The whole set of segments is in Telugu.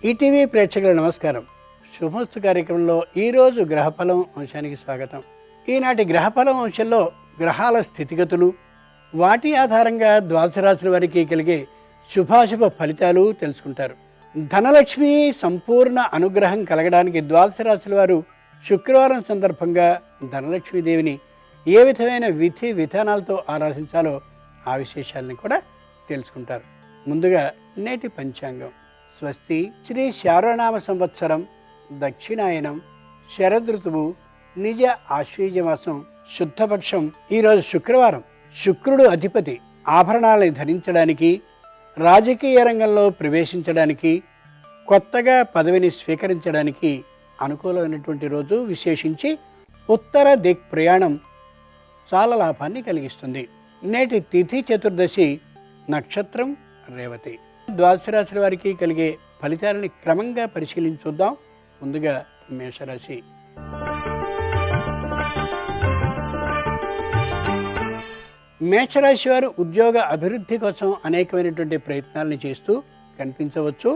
ఈటీవీ ప్రేక్షకుల నమస్కారం. శుభమస్తు కార్యక్రమంలో ఈరోజు గ్రహఫలం అంశానికి స్వాగతం. ఈనాటి గ్రహఫలం అంశంలో గ్రహాల స్థితిగతులు, వాటి ఆధారంగా ద్వాదశ రాశుల వారికి కలిగే శుభాశుభ ఫలితాలు తెలుసుకుంటారు. ధనలక్ష్మి సంపూర్ణ అనుగ్రహం కలగడానికి ద్వాదశ రాశుల వారు శుక్రవారం సందర్భంగా ధనలక్ష్మీదేవిని ఏ విధమైన విధి విధానాలతో ఆరాధించాలో ఆ విశేషాలని కూడా తెలుసుకుంటారు. ముందుగా నేటి పంచాంగం. స్వస్తి శ్రీ శార్వనామ సంవత్సరం దక్షిణాయనం శరదృతువు నిజ ఆశ్వీజమాసం శుద్ధపక్షం. ఈరోజు శుక్రవారం. శుక్రుడు అధిపతి. ఆభరణాలను ధరించడానికి, రాజకీయ రంగంలో ప్రవేశించడానికి, కొత్తగా పదవిని స్వీకరించడానికి అనుకూలమైనటువంటి రోజు. విశేషించి ఉత్తర దిక్ ప్రయాణం చాలా లాభాన్ని కలిగిస్తుంది. నేటి తిథి చతుర్దశి, నక్షత్రం రేవతి. ద్వాదశ రాశుల వారికి కలిగే ఫలితాలని క్రమంగా పరిశీలించుద్దాం. ముందుగా మేషరాశి. మేషరాశి వారు ఉద్యోగ అభివృద్ధి కోసం అనేకమైనటువంటి ప్రయత్నాలను చేస్తూ కనిపించవచ్చు.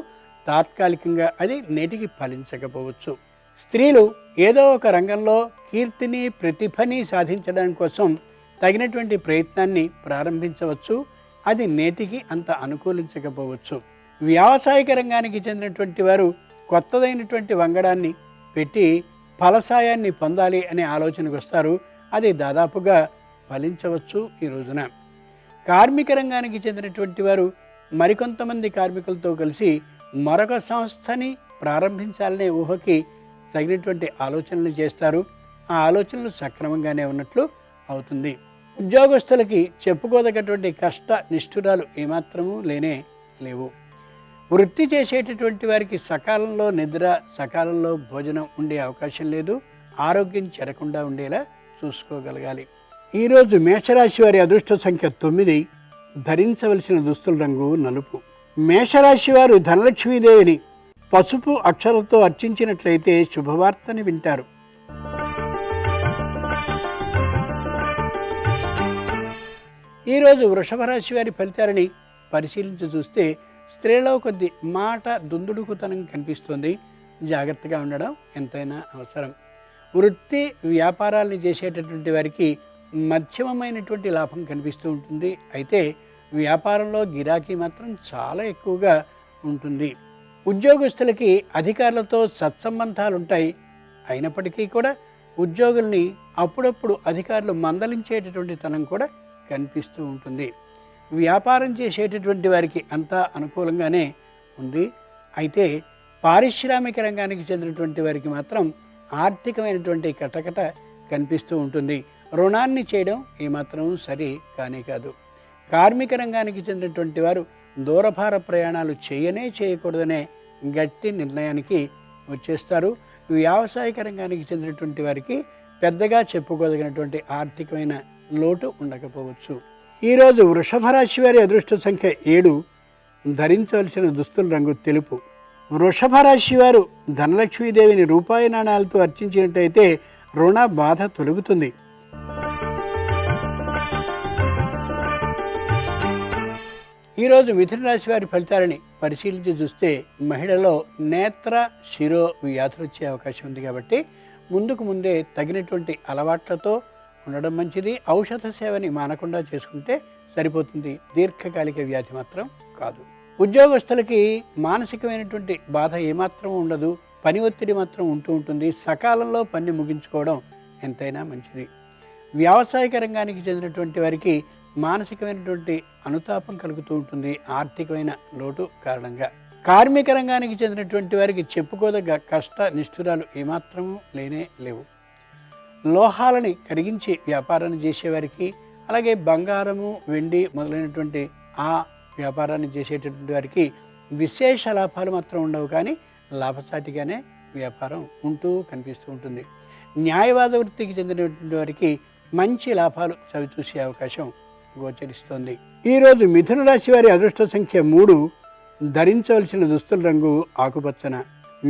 తాత్కాలికంగా అది నేటికి ఫలించకపోవచ్చు. స్త్రీలు ఏదో ఒక రంగంలో కీర్తిని, ప్రతిభని సాధించడం కోసం తగినటువంటి ప్రయత్నాన్ని ప్రారంభించవచ్చు. అది నేటికి అంత అనుకూలించకపోవచ్చు. వ్యావసాయిక రంగానికి చెందినటువంటి వారు కొత్తదైనటువంటి వంగడాన్ని పెట్టి ఫలసాయాన్ని పొందాలి అనే ఆలోచనకు వస్తారు. అది దాదాపుగా ఫలించవచ్చు ఈ రోజున. కార్మిక రంగానికి చెందినటువంటి వారు మరికొంతమంది కార్మికులతో కలిసి మరొక సంస్థని ప్రారంభించాలనే ఊహకి తగినటువంటి ఆలోచనలు చేస్తారు. ఆ ఆలోచనలు సక్రమంగానే ఉన్నట్లు అవుతుంది. ఉద్యోగస్తులకి చెప్పుకోదగ్గటువంటి కష్ట నిష్ఠురాలు ఏమాత్రమూ లేవు. వృత్తి చేసేటటువంటి వారికి సకాలంలో నిద్ర, సకాలంలో భోజనం ఉండే అవకాశం లేదు. ఆరోగ్యం చెరకుండా ఉండేలా చూసుకోగలగాలి. ఈరోజు మేషరాశి వారి అదృష్ట సంఖ్య 9. ధరించవలసిన దుస్తుల రంగు నలుపు. మేషరాశి వారు ధనలక్ష్మీదేవిని పసుపు అక్షరాలతో అర్చించినట్లయితే శుభవార్తని వింటారు. ఈరోజు వృషభ రాశి వారి ఫలితాలని పరిశీలించి చూస్తే స్త్రీలో కొద్ది మాట దుందుడుకుతనం కనిపిస్తుంది. జాగ్రత్తగా ఉండడం ఎంతైనా అవసరం. వృత్తి వ్యాపారాలను చేసేటటువంటి వారికి మధ్యమమైనటువంటి లాభం కనిపిస్తూ ఉంటుంది. అయితే వ్యాపారంలో గిరాకీ మాత్రం చాలా ఎక్కువగా ఉంటుంది. ఉద్యోగస్తులకి అధికారులతో సత్సంబంధాలు ఉంటాయి. అయినప్పటికీ కూడా ఉద్యోగుల్ని అప్పుడప్పుడు అధికారులు మందలించేటటువంటి తనం కూడా కనిపిస్తూ ఉంటుంది. వ్యాపారం చేసేటటువంటి వారికి అంతా అనుకూలంగానే ఉంది. అయితే పారిశ్రామిక రంగానికి చెందినటువంటి వారికి మాత్రం ఆర్థికమైనటువంటి కటకట కనిపిస్తూ ఉంటుంది. రుణాన్ని చేయడం ఏమాత్రం సరి కానే కాదు. కార్మిక రంగానికి చెందినటువంటి వారు దూరభార ప్రయాణాలు చేయకూడదనే గట్టి నిర్ణయానికి వచ్చేస్తారు. వ్యావసాయిక రంగానికి చెందినటువంటి వారికి పెద్దగా చెప్పుకోదగినటువంటి ఆర్థికమైన లోటు ఉండకపోవచ్చు. ఈరోజు వృషభ రాశి వారి అదృష్ట సంఖ్య 7. ధరించవలసిన దుస్తుల రంగు తెలుపు. వృషభ రాశి వారు ధనలక్ష్మీదేవిని రూపాయి నాణాలతో అర్చించినట్టయితే రుణ బాధ తొలగుతుంది. ఈరోజు మిథున రాశి వారి ఫలితాలని పరిశీలించి చూస్తే మహిళలో నేత్ర శిరో వ్యాధులు వచ్చే అవకాశం ఉంది. కాబట్టి ముందే తగినటువంటి అలవాట్లతో ఉండడం మంచిది. ఔషధ సేవని మానకుండా చేసుకుంటే సరిపోతుంది. దీర్ఘకాలిక వ్యాధి మాత్రం కాదు. ఉద్యోగస్తులకి మానసికమైనటువంటి బాధ ఏమాత్రం ఉండదు. పని ఒత్తిడి మాత్రం ఉంటుంది. సకాలంలో పని ముగించుకోవడం ఎంతైనా మంచిది. వ్యావసాయిక రంగానికి చెందినటువంటి వారికి మానసికమైనటువంటి అనుతాపం కలుగుతూ ఉంటుంది ఆర్థికమైన లోటు కారణంగా. కార్మిక రంగానికి చెందినటువంటి వారికి చెప్పుకోదగ్గ కష్ట నిష్ఠురాలు ఏమాత్రము లేవు. లోహాలని కరిగించి వ్యాపారాన్ని చేసేవారికి, అలాగే బంగారము, వెండి మొదలైనటువంటి ఆ వ్యాపారాన్ని చేసేటటువంటి వారికి విశేష లాభాలు మాత్రం ఉండవు. కానీ లాభసాటిగానే వ్యాపారం ఉంటూ కనిపిస్తూ ఉంటుంది. న్యాయవాద వృత్తికి చెందినటువంటి వారికి మంచి లాభాలు చవిచూసే అవకాశం గోచరిస్తోంది. ఈరోజు మిథున రాశి వారి అదృష్ట సంఖ్య 3. ధరించవలసిన దుస్తుల రంగు ఆకుపచ్చన.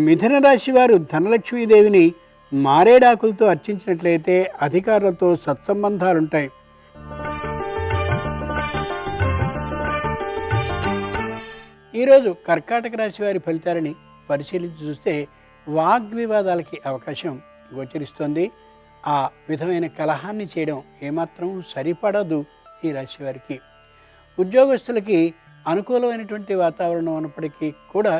మిథున రాశి వారు ధనలక్ష్మీదేవిని మారేడాకులతో అర్చించినట్లయితే అధికారులతో సత్సంబంధాలుంటాయి. ఈరోజు కర్కాటక రాశి వారి ఫలితాలని పరిశీలించి చూస్తే వాగ్వివాదాలకి అవకాశం గోచరిస్తోంది. ఆ విధమైన కలహాన్ని చేయడం ఏమాత్రం సరిపడదు ఈ రాశి వారికి. ఉద్యోగస్తులకి అనుకూలమైనటువంటి వాతావరణం ఉన్నప్పటికీ కూడా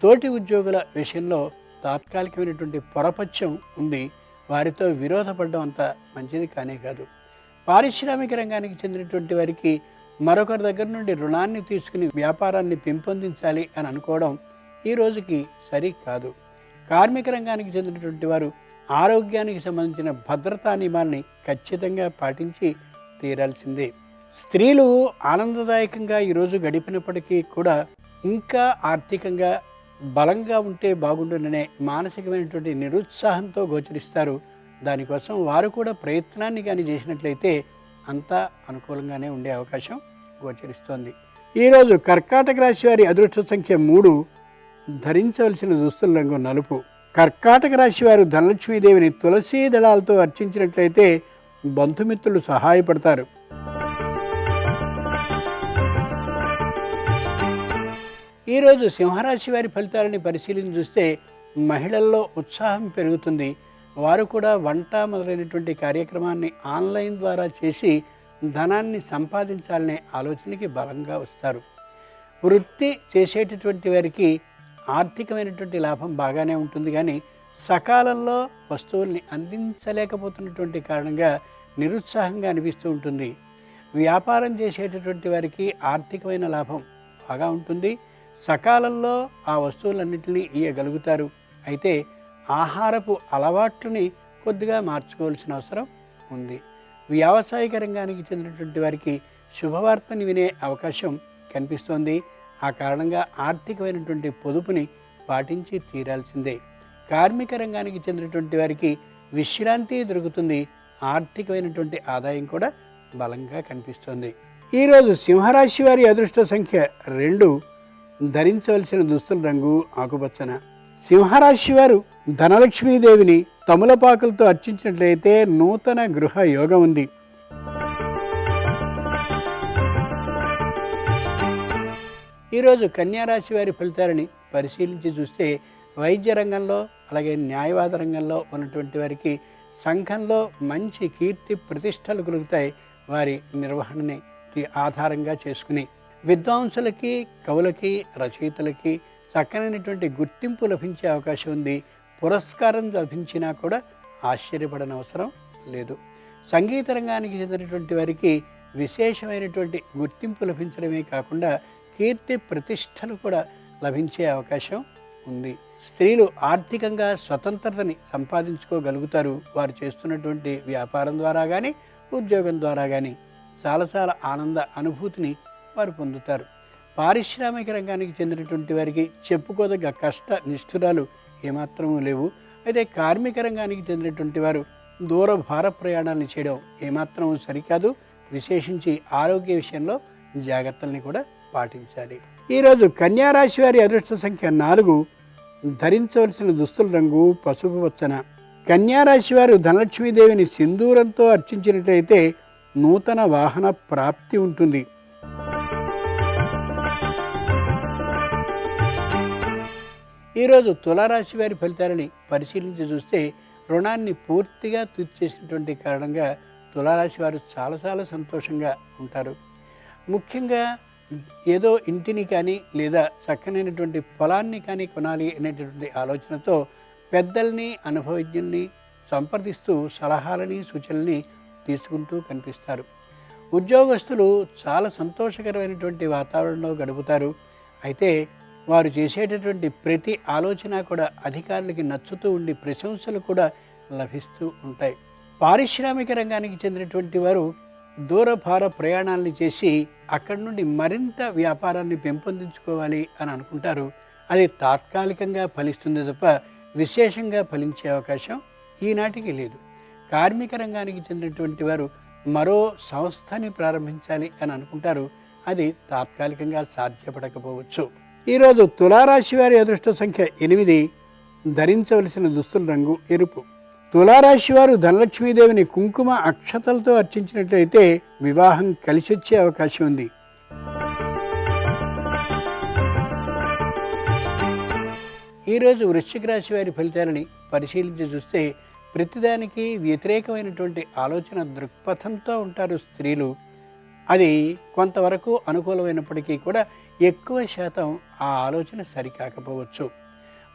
తోటి ఉద్యోగుల విషయంలో తాత్కాలికమైనటువంటి పొరపక్షం ఉంది. వారితో విరోధపడడం అంత మంచిది కానే కాదు. పారిశ్రామిక రంగానికి చెందినటువంటి వారికి మరొకరి దగ్గర నుండి రుణాన్ని తీసుకుని వ్యాపారాన్ని పెంపొందించాలి అని అనుకోవడం ఈ రోజుకి సరి కాదు. కార్మిక రంగానికి చెందినటువంటి వారు ఆరోగ్యానికి సంబంధించిన భద్రతా నియమాల్ని ఖచ్చితంగా పాటించి తీరాల్సిందే. స్త్రీలు ఆనందదాయకంగా ఈరోజు గడిపినప్పటికీ కూడా ఇంకా ఆర్థికంగా బలంగా ఉంటే బాగుండుననే మానసికమైనటువంటి నిరుత్సాహంతో గోచరిస్తారు. దానికోసం వారు కూడా ప్రయత్నాన్ని కానీ చేసినట్లయితే అంతా అనుకూలంగానే ఉండే అవకాశం గోచరిస్తోంది. ఈరోజు కర్కాటక రాశి వారి అదృష్ట సంఖ్య 3, ధరించవలసిన దుస్తుల రంగు నలుపు. కర్కాటక రాశి వారు ధనలక్ష్మీదేవిని తులసీ దళాలతో అర్చించినట్లయితే బంధుమిత్రులు సహాయపడతారు. ఈరోజు సింహరాశి వారి ఫలితాలని పరిశీలించి చూస్తే మహిళల్లో ఉత్సాహం పెరుగుతుంది. వారు కూడా వంట మొదలైనటువంటి కార్యక్రమాన్ని ఆన్లైన్ ద్వారా చేసి ధనాన్ని సంపాదించాలనే ఆలోచనకి బలంగా వస్తారు. వృత్తి చేసేటటువంటి వారికి ఆర్థికమైనటువంటి లాభం బాగానే ఉంటుంది, కానీ సకాలంలో వస్తువుల్ని అందించలేకపోతున్నటువంటి కారణంగా నిరుత్సాహంగా అనిపిస్తూ ఉంటుంది. వ్యాపారం చేసేటటువంటి వారికి ఆర్థికమైన లాభం బాగా ఉంటుంది. సకాలంలో ఆ వస్తువులన్నింటినీ ఇయ్యగలుగుతారు. అయితే ఆహారపు అలవాట్లని కొద్దిగా మార్చుకోవాల్సిన అవసరం ఉంది. వ్యావసాయిక రంగానికి చెందినటువంటి వారికి శుభవార్తని వినే అవకాశం కనిపిస్తోంది. ఆ కారణంగా ఆర్థికమైనటువంటి పొదుపుని పాటించి తీరాల్సిందే. కార్మిక రంగానికి చెందినటువంటి వారికి విశ్రాంతి దొరుకుతుంది. ఆర్థికమైనటువంటి ఆదాయం కూడా బలంగా కనిపిస్తోంది. ఈరోజు సింహరాశి వారి అదృష్ట సంఖ్య 2, ధరించవలసిన దుస్తుల రంగు ఆకుపచ్చన. సింహరాశి వారు ధనలక్ష్మీదేవిని తమలపాకులతో అర్చించినట్లయితే నూతన గృహ యోగం ఉంది. ఈరోజు కన్యారాశి వారి ఫలితాలని పరిశీలించి చూస్తే వైద్య రంగంలో అలాగే న్యాయవాద రంగంలో ఉన్నటువంటి వారికి సంఘంలో మంచి కీర్తి ప్రతిష్టలు కలుగుతాయి. వారి నిర్వహణని ఆధారంగా చేసుకుని విద్వాంసులకి, కవులకి, రచయితలకి చక్కనైనటువంటి గుర్తింపు లభించే అవకాశం ఉంది. పురస్కారం లభించినా కూడా ఆశ్చర్యపడనవసరం లేదు. సంగీత రంగానికి చెందినటువంటి వారికి విశేషమైనటువంటి గుర్తింపు లభించడమే కాకుండా కీర్తి ప్రతిష్టలు కూడా లభించే అవకాశం ఉంది. స్త్రీలు ఆర్థికంగా స్వతంత్రతని సంపాదించుకోగలుగుతారు. వారు చేస్తున్నటువంటి వ్యాపారం ద్వారా కానీ ఉద్యోగం ద్వారా కానీ చాలా ఆనంద అనుభూతిని వారు పొందుతారు. పారిశ్రామిక రంగానికి చెందినటువంటి వారికి చెప్పుకోదగ్గ కష్ట నిష్ఠురాలు ఏమాత్రమూ లేవు. అయితే కార్మిక రంగానికి చెందినటువంటి వారు దూర భార ప్రయాణాలను చేయడం ఏమాత్రం సరికాదు. విశేషించి ఆరోగ్య విషయంలో జాగ్రత్తల్ని కూడా పాటించాలి. ఈరోజు కన్యారాశి వారి అదృష్ట సంఖ్య 4, ధరించవలసిన దుస్తుల రంగు పసుపు పచ్చన. కన్యారాశి వారు ధనలక్ష్మీదేవిని సింధూరంతో అర్చించినట్లయితే నూతన వాహన ప్రాప్తి ఉంటుంది. ఈరోజు తులారాశి వారి ఫలితాలని పరిశీలించి చూస్తే రుణాన్ని పూర్తిగా తీర్చేసినటువంటి కారణంగా తులారాశి వారు చాలా సంతోషంగా ఉంటారు. ముఖ్యంగా ఏదో ఇంటిని కానీ లేదా చక్కనైనటువంటి పొలాన్ని కానీ కొనాలి అనేటటువంటి ఆలోచనతో పెద్దల్ని, అనుభవజ్ఞుల్ని సంప్రదిస్తూ సలహాలని, సూచనల్ని తీసుకుంటూ కనిపిస్తారు. ఉద్యోగస్తులు చాలా సంతోషకరమైనటువంటి వాతావరణంలో గడుపుతారు. అయితే వారు చేసేటటువంటి ప్రతి ఆలోచన కూడా అధికారులకి నచ్చుతూ ఉండి ప్రశంసలు కూడా లభిస్తూ ఉంటాయి. పారిశ్రామిక రంగానికి చెందినటువంటి వారు దూరభార ప్రయాణాలని చేసి అక్కడి నుండి మరింత వ్యాపారాన్ని పెంపొందించుకోవాలి అని అనుకుంటారు. అది తాత్కాలికంగా ఫలిస్తుంది తప్ప విశేషంగా ఫలించే అవకాశం ఈనాటికి లేదు. కార్మిక రంగానికి చెందినటువంటి వారు మరో సంస్థని ప్రారంభించాలి అని అనుకుంటారు. అది తాత్కాలికంగా సాధ్యపడకపోవచ్చు. ఈరోజు తులారాశి వారి అదృష్ట సంఖ్య 8, ధరించవలసిన దుస్తుల రంగు ఎరుపు. తులారాశి వారు ధనలక్ష్మీదేవిని కుంకుమ అక్షతలతో అర్చించినట్లయితే వివాహం కలిసొచ్చే అవకాశం ఉంది. ఈరోజు వృశ్చిక రాశి వారి ఫలితాలని పరిశీలించి చూస్తే ప్రతిదానికి వ్యతిరేకమైనటువంటి ఆలోచన దృక్పథంతో ఉంటారు స్త్రీలు. అది కొంతవరకు అనుకూలమైనప్పటికీ కూడా ఎక్కువ శాతం ఆ ఆలోచన సరికాకపోవచ్చు.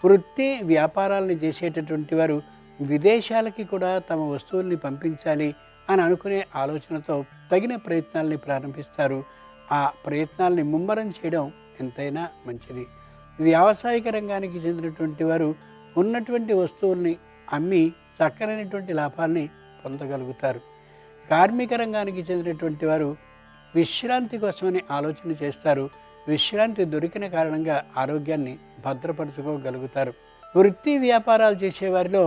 వృత్తి వ్యాపారాలను చేసేటటువంటి వారు విదేశాలకి కూడా తమ వస్తువుల్ని పంపించాలి అని అనుకునే ఆలోచనతో తగిన ప్రయత్నాల్ని ప్రారంభిస్తారు. ఆ ప్రయత్నాల్ని ముమ్మరం చేయడం ఎంతైనా మంచిది. వ్యావసాయిక రంగానికి చెందినటువంటి వారు ఉన్నటువంటి వస్తువుల్ని అమ్మి చక్కనైనటువంటి లాభాల్ని పొందగలుగుతారు. కార్మిక రంగానికి చెందినటువంటి వారు విశ్రాంతి కోసమని ఆలోచన చేస్తారు. విశ్రాంతి దొరికిన కారణంగా ఆరోగ్యాన్ని భద్రపరచుకోగలుగుతారు. వృత్తి వ్యాపారాలు చేసేవారిలో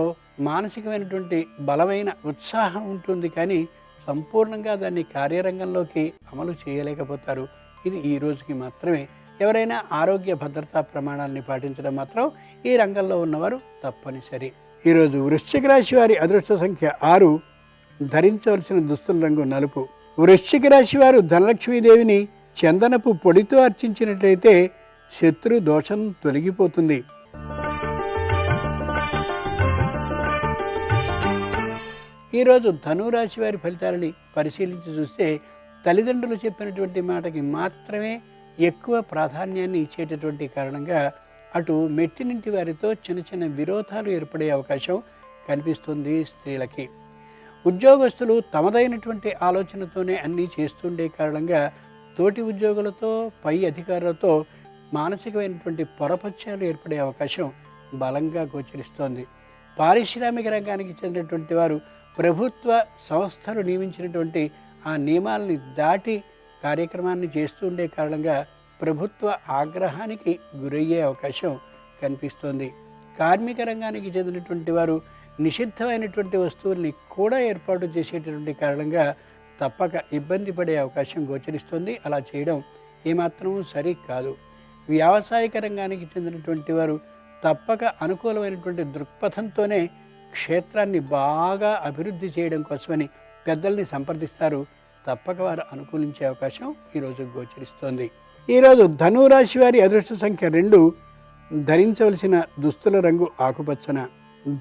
మానసికమైనటువంటి బలమైన ఉత్సాహం ఉంటుంది, కానీ సంపూర్ణంగా దాన్ని కార్యరంగంలోకి అమలు చేయలేకపోతారు. ఇది ఈ రోజుకి మాత్రమే. ఎవరైనా ఆరోగ్య భద్రతా ప్రమాణాలని పాటించడం మాత్రం ఈ రంగంలో ఉన్నవారు తప్పనిసరి. ఈరోజు వృశ్చిక రాశి వారి అదృష్ట సంఖ్య 6. ధరించవలసిన దుస్తుల రంగు నలుపు. వృశ్చిక రాశి వారు ధనలక్ష్మీదేవిని చందనపు పొడితో అర్చించినట్లయితే శత్రు దోషం తొలగిపోతుంది. ఈరోజు ధనురాశి వారి ఫలితాలని పరిశీలించి చూస్తే తల్లిదండ్రులు చెప్పినటువంటి మాటకి మాత్రమే ఎక్కువ ప్రాధాన్యాన్ని ఇచ్చేటటువంటి కారణంగా అటు మెట్టినింటి వారితో చిన్న చిన్న విరోధాలు ఏర్పడే అవకాశం కనిపిస్తుంది స్త్రీలకి. ఉద్యోగస్తులు తమదైనటువంటి ఆలోచనతోనే అన్నీ చేస్తుండే కారణంగా తోటి ఉద్యోగులతో పై అధికారులతో మానసికమైనటువంటి పొరపత్యాలు ఏర్పడే అవకాశం బలంగా గోచరిస్తోంది. పారిశ్రామిక రంగానికి చెందినటువంటి వారు ప్రభుత్వ సంస్థలు నియమించినటువంటి ఆ నియమాలని దాటి కార్యక్రమాన్ని చేస్తూ ఉండే కారణంగా ప్రభుత్వ ఆగ్రహానికి గురయ్యే అవకాశం కనిపిస్తోంది. కార్మిక రంగానికి చెందినటువంటి వారు నిషిద్ధమైనటువంటి వస్తువుల్ని కూడా ఏర్పాటు చేసేటటువంటి కారణంగా తప్పక ఇబ్బంది పడే అవకాశం గోచరిస్తుంది. అలా చేయడం ఏమాత్రం సరి కాదు. వ్యావసాయిక రంగానికి చెందినటువంటి వారు తప్పక అనుకూలమైనటువంటి దృక్పథంతోనే క్షేత్రాన్ని బాగా అభివృద్ధి చేయడం కోసమని పెద్దల్ని సంప్రదిస్తారు. తప్పక వారు అనుకూలించే అవకాశం ఈరోజు గోచరిస్తోంది. ఈరోజు ధనురాశి వారి అదృష్ట సంఖ్య 2. ధరించవలసిన దుస్తుల రంగు ఆకుపచ్చన.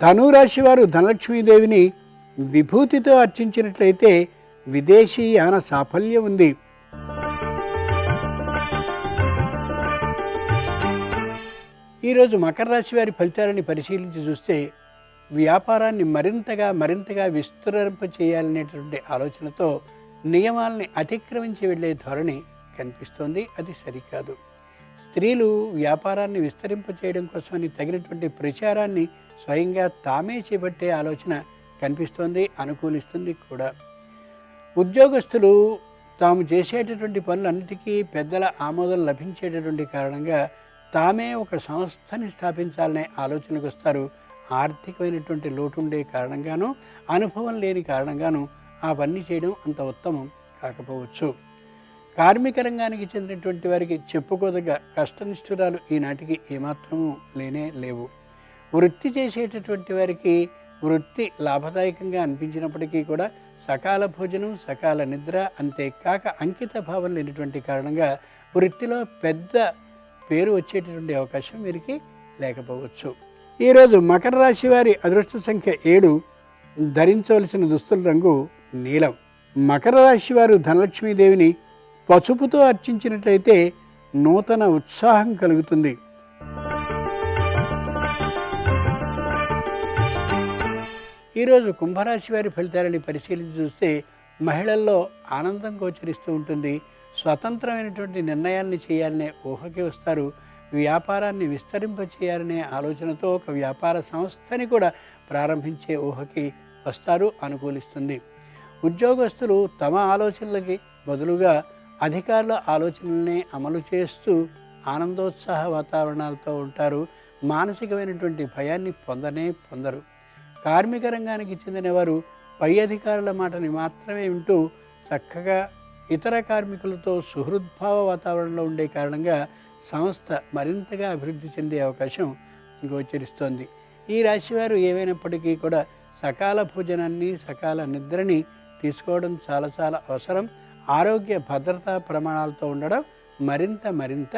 ధనురాశి వారు ధనలక్ష్మీదేవిని విభూతితో అర్చించినట్లయితే విదేశీయాన సాఫల్యం ఉంది. ఈరోజు మకర రాశి వారి ఫలితాలని పరిశీలించి చూస్తే వ్యాపారాన్ని మరింతగా విస్తరింప చేయాలనేటువంటి ఆలోచనతో నియమాల్ని అతిక్రమించి వెళ్ళే ధోరణి కనిపిస్తోంది. అది సరికాదు. స్త్రీలు వ్యాపారాన్ని విస్తరింప చేయడం కోసమని తగినటువంటి ప్రచారాన్ని స్వయంగా తామే చేపట్టే ఆలోచన కనిపిస్తోంది, అనుకూలిస్తుంది కూడా. ఉద్యోగస్తులు తాము చేసేటటువంటి పనులన్నిటికీ పెద్దల ఆమోదం లభించేటటువంటి కారణంగా తామే ఒక సంస్థని స్థాపించాలనే ఆలోచనకు వస్తారు. ఆర్థికమైనటువంటి లోటు ఉండే కారణంగానూ అనుభవం లేని కారణంగానూ ఆ పని చేయడం అంత ఉత్తమం కాకపోవచ్చు. కార్మిక రంగానికి చెందినటువంటి వారికి చెప్పుకోదగ్గ కష్టనిష్ఠురాలు ఈనాటికి ఏమాత్రమూ లేనే లేవు. వృత్తి చేసేటటువంటి వారికి వృత్తి లాభదాయకంగా అనిపించినప్పటికీ కూడా సకాల భోజనం, సకాల నిద్ర, అంతేకాక అంకిత భావం లేనటువంటి కారణంగా వృత్తిలో పెద్ద పేరు వచ్చేటటువంటి అవకాశం వీరికి లేకపోవచ్చు. ఈరోజు మకర రాశి వారి అదృష్ట సంఖ్య 7. ధరించవలసిన దుస్తుల రంగు నీలం. మకర రాశి వారు ధనలక్ష్మీదేవిని పసుపుతో అర్చించినట్లయితే నూతన ఉత్సాహం కలుగుతుంది. ఈరోజు కుంభరాశి వారి ఫలితాలని పరిశీలించి చూస్తే మహిళల్లో ఆనందం గోచరిస్తూ ఉంటుంది. స్వతంత్రమైనటువంటి నిర్ణయాల్ని చేయాలనే ఊహకి వస్తారు. వ్యాపారాన్ని విస్తరింప చేయాలనే ఆలోచనతో ఒక వ్యాపార సంస్థని కూడా ప్రారంభించే ఊహకి వస్తారు, అనుకూలిస్తుంది. ఉద్యోగస్తులు తమ ఆలోచనలకి బదులుగా అధికారుల ఆలోచనల్ని అమలు చేస్తూ ఆనందోత్సాహ వాతావరణాలతో ఉంటారు. మానసికమైనటువంటి భయాన్ని పొందరు. కార్మిక రంగానికి చెందినవారు పై అధికారుల మాటని మాత్రమే వింటూ చక్కగా ఇతర కార్మికులతో సుహృద్భావ వాతావరణంలో ఉండే కారణంగా సంస్థ మరింతగా అభివృద్ధి చెందే అవకాశం గోచరిస్తోంది. ఈ రాశివారు ఏవైనప్పటికీ కూడా సకాల భోజనాన్ని, సకాల నిద్రని తీసుకోవడం చాలా అవసరం. ఆరోగ్య భద్రతా ప్రమాణాలతో ఉండడం మరింత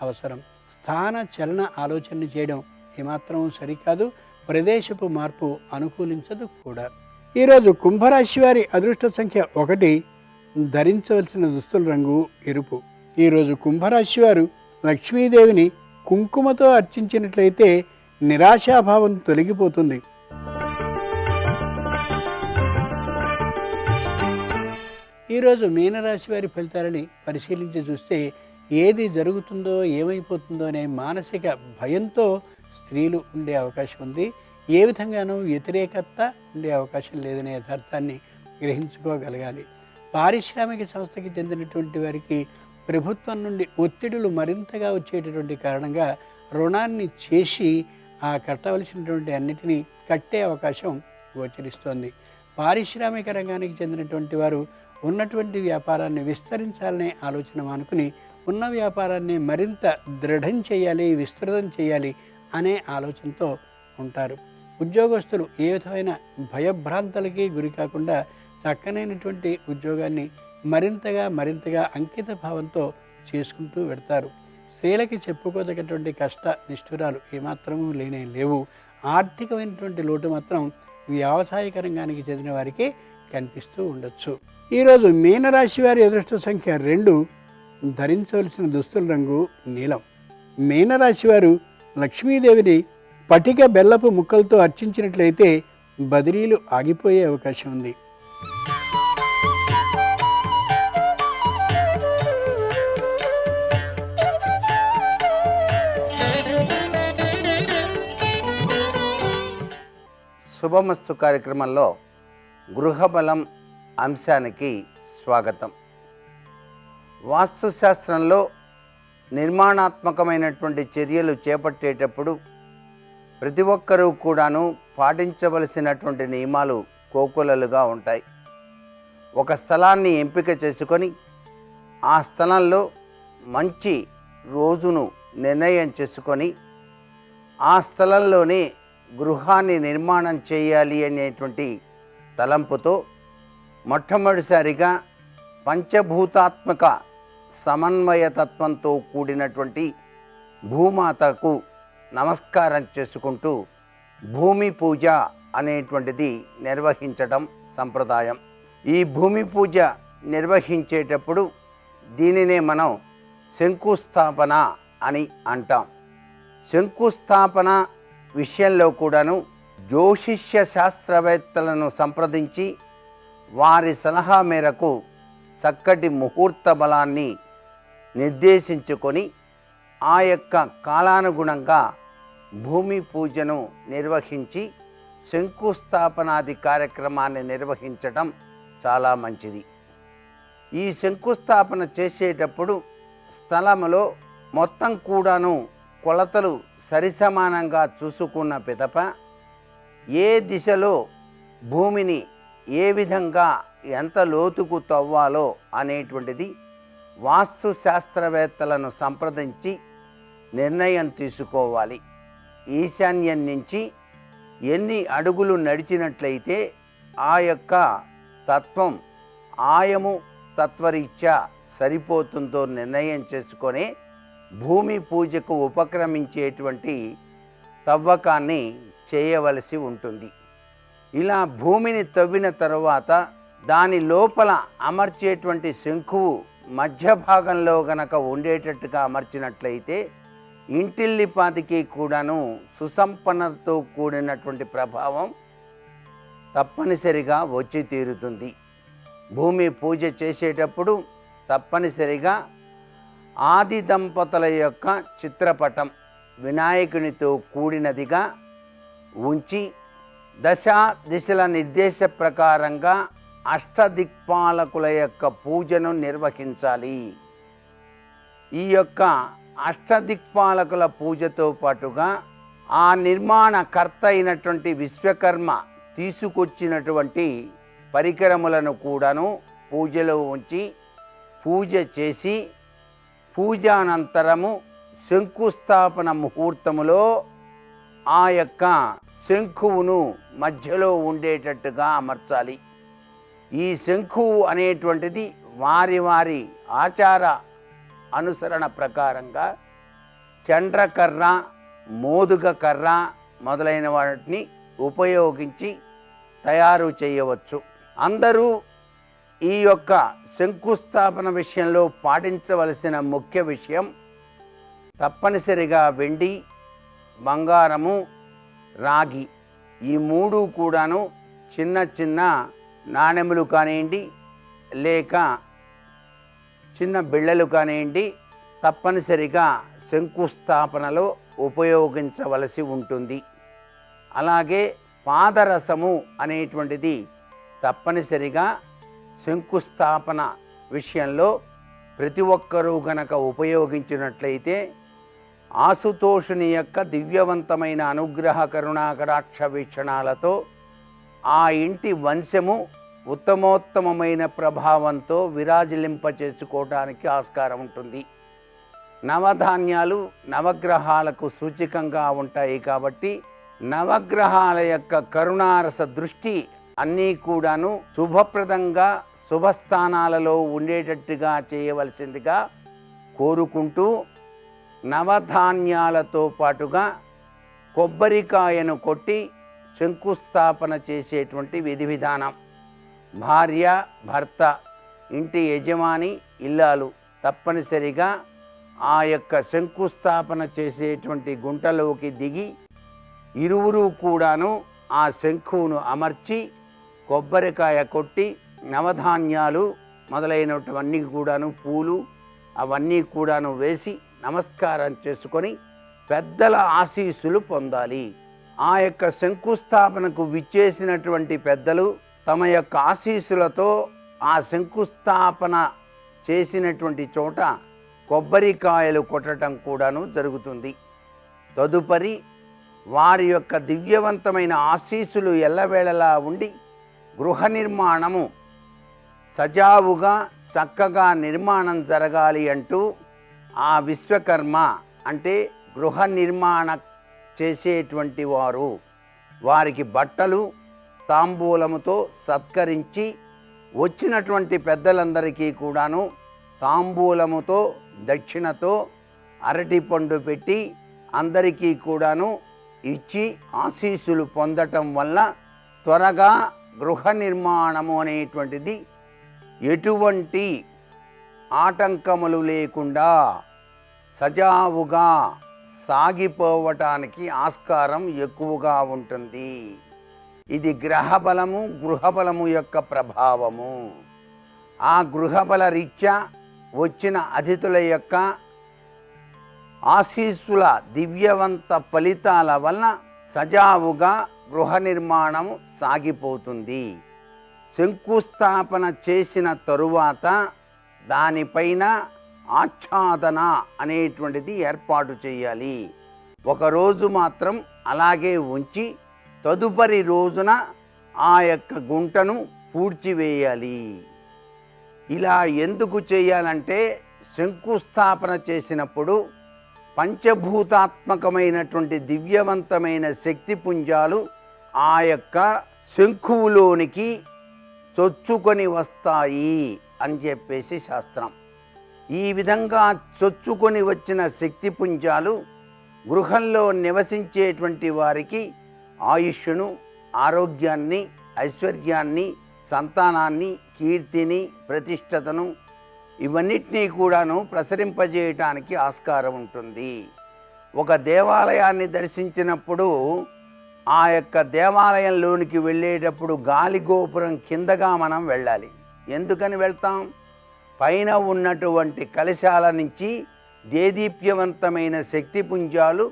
అవసరం. స్థాన చలన ఆలోచనలు చేయడం ఏమాత్రం సరికాదు. ప్రదేశపు మార్పు అనుకూలించదు కూడా. ఈరోజు కుంభరాశి వారి అదృష్ట సంఖ్య 1, ధరించవలసిన దుస్తుల రంగు ఎరుపు. ఈరోజు కుంభరాశి వారు లక్ష్మీదేవిని కుంకుమతో అర్చించినట్లయితే నిరాశాభావం తొలగిపోతుంది. ఈరోజు మీనరాశి వారి ఫలితాలని పరిశీలించి చూస్తే ఏది జరుగుతుందో ఏమైపోతుందో అనే మానసిక భయంతో స్త్రీలు ఉండే అవకాశం ఉంది. ఏ విధంగానూ వ్యతిరేకత ఉండే అవకాశం లేదనే యథార్థాన్ని గ్రహించుకోగలగాలి. పారిశ్రామిక సంస్థకి చెందినటువంటి వారికి ప్రభుత్వం నుండి ఒత్తిడులు మరింతగా వచ్చేటటువంటి కారణంగా రుణాన్ని చేసి ఆ కట్టవలసినటువంటి అన్నిటినీ కట్టే అవకాశం గోచరిస్తోంది. పారిశ్రామిక రంగానికి చెందినటువంటి వారు ఉన్నటువంటి వ్యాపారాన్ని విస్తరించాలనే ఆలోచన మానుకుని ఉన్న వ్యాపారాన్ని మరింత దృఢం చేయాలి, విస్తృతం చేయాలి అనే ఆలోచనతో ఉంటారు. ఉద్యోగస్తులు ఏ విధమైన భయభ్రాంతులకి గురి కాకుండా చక్కనైనటువంటి ఉద్యోగాన్ని మరింతగా అంకిత భావంతో చేసుకుంటూ వెడతారు. స్త్రీలకి చెప్పుకోదగ్గటువంటి కష్ట నిష్ఠురాలు ఏమాత్రమూ లేవు. ఆర్థికమైనటువంటి లోటు మాత్రం వ్యావసాయిక రంగానికి చెందిన వారికి కనిపిస్తూ ఉండొచ్చు. ఈరోజు మీనరాశి వారి అదృష్ట సంఖ్య 2, ధరించవలసిన దుస్తుల రంగు నీలం. మీనరాశి వారు లక్ష్మీదేవిని పటిక బెల్లపు ముక్కలతో అర్చించినట్లయితే బదిలీలు ఆగిపోయే అవకాశం ఉంది. శుభమస్తు కార్యక్రమంలో గృహబలం అంశానికి స్వాగతం. వాస్తుశాస్త్రంలో నిర్మాణాత్మకమైనటువంటి చర్యలు చేపట్టేటప్పుడు ప్రతి ఒక్కరూ కూడాను పాటించవలసినటువంటి నియమాలు కోకొలలుగా ఉంటాయి. ఒక స్థలాన్ని ఎంపిక చేసుకొని ఆ స్థలంలో మంచి రోజును నిర్ణయం చేసుకొని ఆ స్థలంలోనే గృహాన్ని నిర్మాణం చేయాలి అనేటువంటి తలంపుతో మొట్టమొదటిసారిగా పంచభూతాత్మక సమన్వయతత్వంతో కూడినటువంటి భూమాతకు నమస్కారం చేసుకుంటూ భూమి పూజ అనేటువంటిది నిర్వహించడం సంప్రదాయం. ఈ భూమి పూజ నిర్వహించేటప్పుడు దీనినే మనం శంకుస్థాపన అని అంటాం. శంకుస్థాపన విషయంలో కూడాను జ్యోతిష్య శాస్త్రవేత్తలను సంప్రదించి వారి సలహా మేరకు చక్కటి ముహూర్త బలాన్ని నిర్దేశించుకొని ఆ యొక్క కాలానుగుణంగా భూమి పూజను నిర్వహించి శంకుస్థాపనాది కార్యక్రమాన్ని నిర్వహించడం చాలా మంచిది. ఈ శంకుస్థాపన చేసేటప్పుడు స్థలములో మొత్తం కూడాను కొలతలు సరిసమానంగా చూసుకున్న పిదప ఏ దిశలో భూమిని ఏ విధంగా ఎంత లోతుకు తవ్వాలో అనేటువంటిది వాస్తు శాస్త్రవేత్తలను సంప్రదించి నిర్ణయం తీసుకోవాలి. ఈశాన్యం నుంచి ఎన్ని అడుగులు నడిచినట్లయితే ఆ యొక్క తత్వం ఆయము తత్వరీత్యా సరిపోతుందో నిర్ణయం చేసుకొని భూమి పూజకు ఉపక్రమించేటువంటి తవ్వకాన్ని చేయవలసి ఉంటుంది. ఇలా భూమిని తవ్విన తరువాత దాని లోపల అమర్చేటువంటి శంకువు మధ్య భాగంలో గనక ఉండేటట్టుగా అమర్చినట్లయితే ఇంటిల్లిపాతికి కూడాను సుసంపన్నతతో కూడినటువంటి ప్రభావం తప్పనిసరిగా వచ్చి తీరుతుంది. భూమి పూజ చేసేటప్పుడు తప్పనిసరిగా ఆది దంపతుల యొక్క చిత్రపటం వినాయకునితో కూడినదిగా ఉంచి దిశల నిర్దేశ ప్రకారంగా అష్టదిక్పాలకుల యొక్క పూజను నిర్వహించాలి. ఈ యొక్క అష్టదిక్పాలకుల పూజతో పాటుగా ఆ నిర్మాణకర్త అయినటువంటి విశ్వకర్మ తీసుకొచ్చినటువంటి పరికరములను కూడాను పూజలో ఉంచి పూజ చేసి పూజానంతరము శంకుస్థాపన ముహూర్తములో ఆ యొక్క శంఖువును మధ్యలో ఉండేటట్టుగా అమర్చాలి. ఈ శంఖువు అనేటువంటిది వారి వారి ఆచార అనుసరణ ప్రకారంగా చండ్రకర్ర మోదుగ కర్ర మొదలైన వాటిని ఉపయోగించి తయారు చేయవచ్చు. అందరూ ఈ యొక్క శంకుస్థాపన విషయంలో పాటించవలసిన ముఖ్య విషయం తప్పనిసరిగా వెండి, బంగారము, రాగి ఈ మూడు కూడాను చిన్న చిన్న నాణెములు కానివ్వండి లేక చిన్న బిళ్ళలు కానివ్వండి తప్పనిసరిగా శంకుస్థాపనలో ఉపయోగించవలసి ఉంటుంది. అలాగే పాదరసము అనేటువంటిది తప్పనిసరిగా శంకుస్థాపన విషయంలో ప్రతి ఒక్కరూ గనక ఉపయోగించినట్లయితే ఆశుతోషుని యొక్క దివ్యవంతమైన అనుగ్రహ కరుణాకటాక్ష వీక్షణాలతో ఆ ఇంటి వంశము ఉత్తమోత్తమమైన ప్రభావంతో విరాజిలింప చేసుకోవడానికి ఆస్కారం ఉంటుంది. నవధాన్యాలు నవగ్రహాలకు సూచికంగా ఉంటాయి కాబట్టి నవగ్రహాల యొక్క కరుణారస దృష్టి అన్నీ కూడాను శుభప్రదంగా శుభస్థానాలలో ఉండేటట్టుగా చేయవలసిందిగా కోరుకుంటూ నవధాన్యాలతో పాటుగా కొబ్బరికాయను కొట్టి శంకుస్థాపన చేసేటువంటి విధి విధానం భార్య, భర్త, ఇంటి యజమాని, ఇల్లాలు తప్పనిసరిగా ఆ యొక్క శంకుస్థాపన చేసేటువంటి గుంటలోకి దిగి ఇరువురు కూడాను ఆ శంఖువును అమర్చి కొబ్బరికాయ కొట్టి నవధాన్యాలు మొదలైనటువన్నీ కూడాను పూలు అవన్నీ కూడాను వేసి నమస్కారం చేసుకొని పెద్దల ఆశీస్సులు పొందాలి. ఆ యొక్క శంకుస్థాపనకు విచ్చేసినటువంటి పెద్దలు తమ యొక్క ఆశీస్సులతో ఆ శంకుస్థాపన చేసినటువంటి చోట కొబ్బరికాయలు కొట్టడం కూడాను జరుగుతుంది. తదుపరి వారి యొక్క దివ్యవంతమైన ఆశీస్సులు ఎల్లవేళలా ఉండి గృహ నిర్మాణము సజావుగా చక్కగా నిర్మాణం జరగాలి అంటూ ఆ విశ్వకర్మ అంటే గృహ నిర్మాణ చేసేటువంటి వారికి బట్టలు తాంబూలముతో సత్కరించి వచ్చినటువంటి పెద్దలందరికీ కూడాను తాంబూలముతో దక్షిణతో అరటిపండు పెట్టి అందరికీ కూడాను ఇచ్చి ఆశీస్సులు పొందటం వల్ల త్వరగా గృహ నిర్మాణము అనేటువంటిది ఎటువంటి ఆటంకములు లేకుండా సజావుగా సాగిపోవటానికి ఆస్కారం ఎక్కువగా ఉంటుంది. ఇది గ్రహబలము గృహబలము యొక్క ప్రభావము. ఆ గృహబల రీత్యా వచ్చిన అతిథుల యొక్క ఆశీస్సుల దివ్యవంత ఫలితాల వలన సజావుగా గృహ నిర్మాణం సాగిపోతుంది. శంకుస్థాపన చేసిన తరువాత దానిపైన ఆచ్ఛాదన అనేటువంటిది ఏర్పాటు చేయాలి. ఒకరోజు మాత్రం అలాగే ఉంచి తదుపరి రోజున ఆ యొక్క గుంటను పూడ్చివేయాలి. ఇలా ఎందుకు చేయాలంటే శంకుస్థాపన చేసినప్పుడు పంచభూతాత్మకమైనటువంటి దివ్యవంతమైన శక్తి పుంజాలు ఆ యొక్క శంఖువులోనికి చొచ్చుకొని వస్తాయి అని చెప్పేసి శాస్త్రం. ఈ విధంగా చొచ్చుకొని వచ్చిన శక్తి పుంజాలు గృహంలో నివసించేటువంటి వారికి ఆయుష్ను, ఆరోగ్యాన్ని, ఐశ్వర్యాన్ని, సంతానాన్ని, కీర్తిని, ప్రతిష్టతను ఇవన్నిటినీ కూడాను ప్రసరింపజేయటానికి ఆస్కారం ఉంటుంది. ఒక దేవాలయాన్ని దర్శించినప్పుడు ఆ యొక్క దేవాలయంలోనికి వెళ్ళేటప్పుడు గాలి గోపురం కిందగా మనం వెళ్ళాలి. ఎందుకని వెళ్తాం? పైన ఉన్నటువంటి కలశాల నుంచి దేదీప్యవంతమైన శక్తి పుంజాలు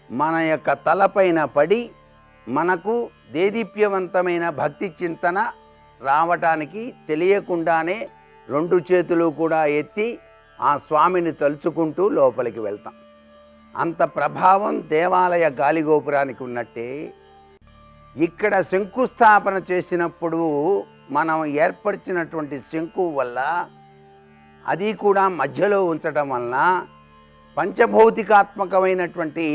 మన యొక్క తలపైన పడి మనకు దేదీప్యవంతమైన భక్తి చింతన రావటానికి తెలియకుండానే రెండు చేతులు కూడా ఎత్తి ఆ స్వామిని తలుచుకుంటూ లోపలికి వెళ్తాం. అంత ప్రభావం దేవాలయ గాలిగోపురానికి ఉన్నట్టే ఇక్కడ శంకుస్థాపన చేసినప్పుడు మనం ఏర్పరిచినటువంటి శంకు వల్ల అది కూడా మధ్యలో ఉంచడం వలన పంచభౌతికాత్మకమైనటువంటి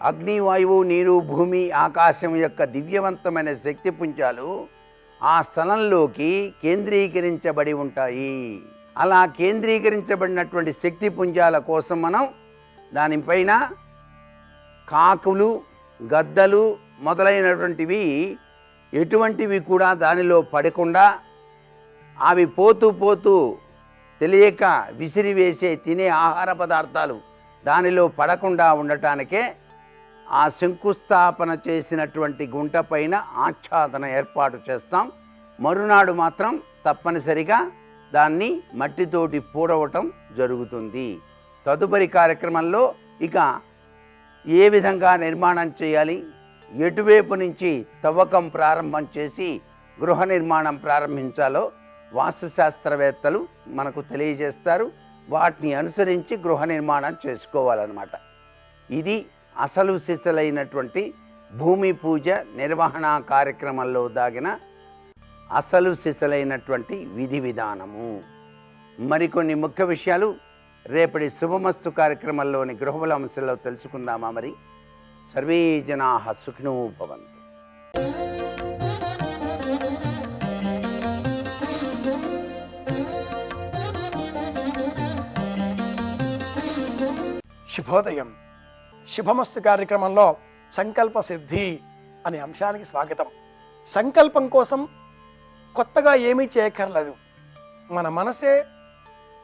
అగ్ని, వాయువు, నీరు, భూమి, ఆకాశం యొక్క దివ్యవంతమైన శక్తి పుంజాలు ఆ స్థలంలోకి కేంద్రీకరించబడి ఉంటాయి. అలా కేంద్రీకరించబడినటువంటి శక్తి పుంజాల కోసం మనం దానిపైన కాకులు, గద్దలు మొదలైనటువంటివి ఎటువంటివి కూడా దానిలో పడకుండా అవి పోతూ పోతూ తెలియక విసిరివేసే తినే ఆహార పదార్థాలు దానిలో పడకుండా ఉండటానికే ఆ శంకుస్థాపన చేసినటువంటి గుంట పైన ఆచ్ఛాదన ఏర్పాటు చేస్తాం. మరునాడు మాత్రం తప్పనిసరిగా దాన్ని మట్టితోటి పూడవటం జరుగుతుంది. తదుపరి కార్యక్రమంలో ఇక ఏ విధంగా నిర్మాణం చేయాలి, ఎటువైపు నుంచి తవ్వకం ప్రారంభం చేసి గృహ నిర్మాణం ప్రారంభించాలో వాస్తుశాస్త్రవేత్తలు మనకు తెలియజేస్తారు. వాటిని అనుసరించి గృహ నిర్మాణం చేసుకోవాలన్నమాట. ఇది అసలు సిసలైనటువంటి భూమి పూజ నిర్వహణ కార్యక్రమంలో దాగిన అసలు సిసలైనటువంటి విధి విధానము. మరికొన్ని ముఖ్య విషయాలు రేపటి శుభమస్తు కార్యక్రమంలోని గృహబల అంశంలో తెలుసుకుందామా? మరి సర్వే జనాః సుఖినో భవంతు. శుభోదయం. శుభమస్తు కార్యక్రమంలో సంకల్ప సిద్ధి అనే అంశానికి స్వాగతం. సంకల్పం కోసం కొత్తగా ఏమీ చేయక్కర్లేదు. మన మనసే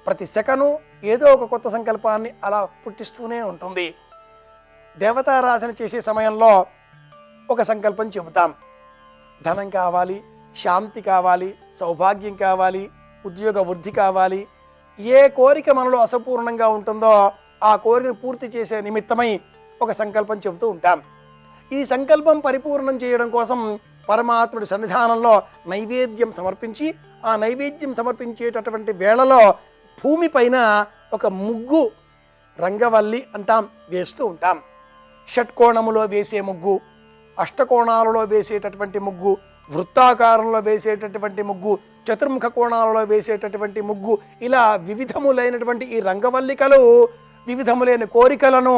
ప్రతి సెకను ఏదో ఒక కొత్త సంకల్పాన్ని అలా పుట్టిస్తూనే ఉంటుంది. దేవతారాధన చేసే సమయంలో ఒక సంకల్పం చెబుతాం. ధనం కావాలి, శాంతి కావాలి, సౌభాగ్యం కావాలి, ఉద్యోగ వృద్ధి కావాలి. ఏ కోరిక మనలో అసంపూర్ణంగా ఉంటుందో ఆ కోరికను పూర్తి చేసే నిమిత్తమై ఒక సంకల్పం చెబుతూ ఉంటాం. ఈ సంకల్పం పరిపూర్ణం చేయడం కోసం పరమాత్ముడి సన్నిధానంలో నైవేద్యం సమర్పించి, ఆ నైవేద్యం సమర్పించేటటువంటి వేళలో భూమిపైన ఒక ముగ్గు, రంగవల్లి అంటాం, వేస్తూ ఉంటాం. షట్కోణములో వేసే ముగ్గు, అష్టకోణాలలో వేసేటటువంటి ముగ్గు, వృత్తాకారంలో వేసేటటువంటి ముగ్గు, చతుర్ముఖ కోణాలలో వేసేటటువంటి ముగ్గు, ఇలా వివిధములైనటువంటి ఈ రంగవల్లికలు వివిధములైన కోరికలను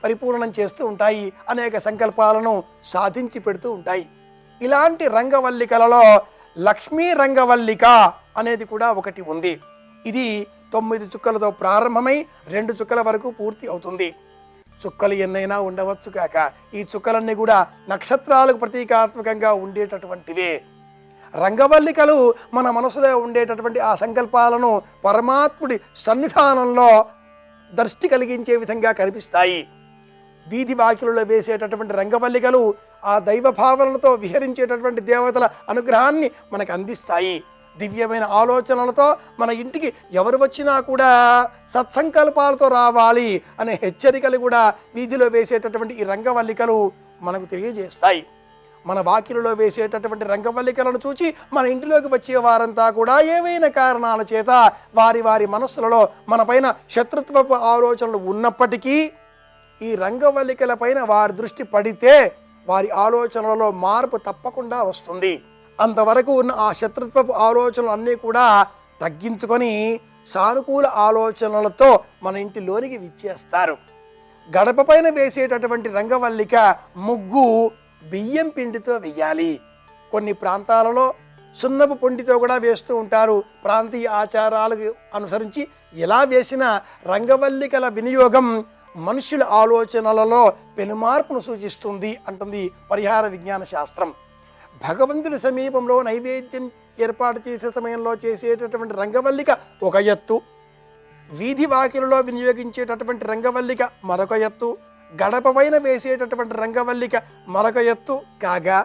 పరిపూర్ణం చేస్తూ ఉంటాయి. అనేక సంకల్పాలను సాధించి పెడుతూ ఉంటాయి. ఇలాంటి రంగవల్లికలలో లక్ష్మీ రంగవల్లిక అనేది కూడా ఒకటి ఉంది. ఇది 9 చుక్కలతో ప్రారంభమై 2 చుక్కల వరకు పూర్తి అవుతుంది. చుక్కలు ఎన్నైనా ఉండవచ్చు కాక ఈ చుక్కలన్నీ కూడా నక్షత్రాలకు ప్రతీకాత్మకంగా ఉండేటటువంటివే. రంగవల్లికలు మన మనసులో ఉండేటటువంటి ఆ సంకల్పాలను పరమాత్ముడి సన్నిధానంలో దృష్టి కలిగించే విధంగా కనిపిస్తాయి. వీధి వాకిలలో వేసేటటువంటి రంగవల్లికలు ఆ దైవ భావనలతో విహరించేటటువంటి దేవతల అనుగ్రహాన్ని మనకు అందిస్తాయి. దివ్యమైన ఆలోచనలతో మన ఇంటికి ఎవరు వచ్చినా కూడా సత్సంకల్పాలతో రావాలి అనే హెచ్చరికలు కూడా వీధిలో వేసేటటువంటి ఈ రంగవల్లికలు మనకు తెలియజేస్తాయి. మన వాకిలలో వేసేటటువంటి రంగవల్లికలను చూచి మన ఇంటిలోకి వచ్చే వారంతా కూడా ఏవైనా కారణాల చేత వారి వారి మనస్సులలో మనపైన శత్రుత్వపు ఆలోచనలు ఉన్నప్పటికీ ఈ రంగవల్లికల పైన వారి దృష్టి పడితే వారి ఆలోచనలలో మార్పు తప్పకుండా వస్తుంది. అంతవరకు ఉన్న ఆ శత్రుత్వపు ఆలోచనలు అన్నీ కూడా తగ్గించుకొని సానుకూల ఆలోచనలతో మన ఇంటిలోనికి విచ్చేస్తారు. గడప పైన వేసేటటువంటి రంగవల్లిక ముగ్గు బియ్యం పిండితో వెయ్యాలి. కొన్ని ప్రాంతాలలో సున్నపు పొండితో కూడా వేస్తూ ఉంటారు. ప్రాంతీయ ఆచారాలకు అనుసరించి ఎలా వేసిన రంగవల్లికల వినియోగం మనుషుల ఆలోచనలలో పెనుమార్పును సూచిస్తుంది అంటుంది పరిహార విజ్ఞాన శాస్త్రం. భగవంతుడి సమీపంలో నైవేద్యం ఏర్పాటు చేసే సమయంలో చేసేటటువంటి రంగవల్లిక ఒక ఎత్తు, వీధి వాకిలలో వినియోగించేటటువంటి రంగవల్లిక మరొక ఎత్తు, గడప పైన వేసేటటువంటి రంగవల్లిక మరొక ఎత్తు కాగా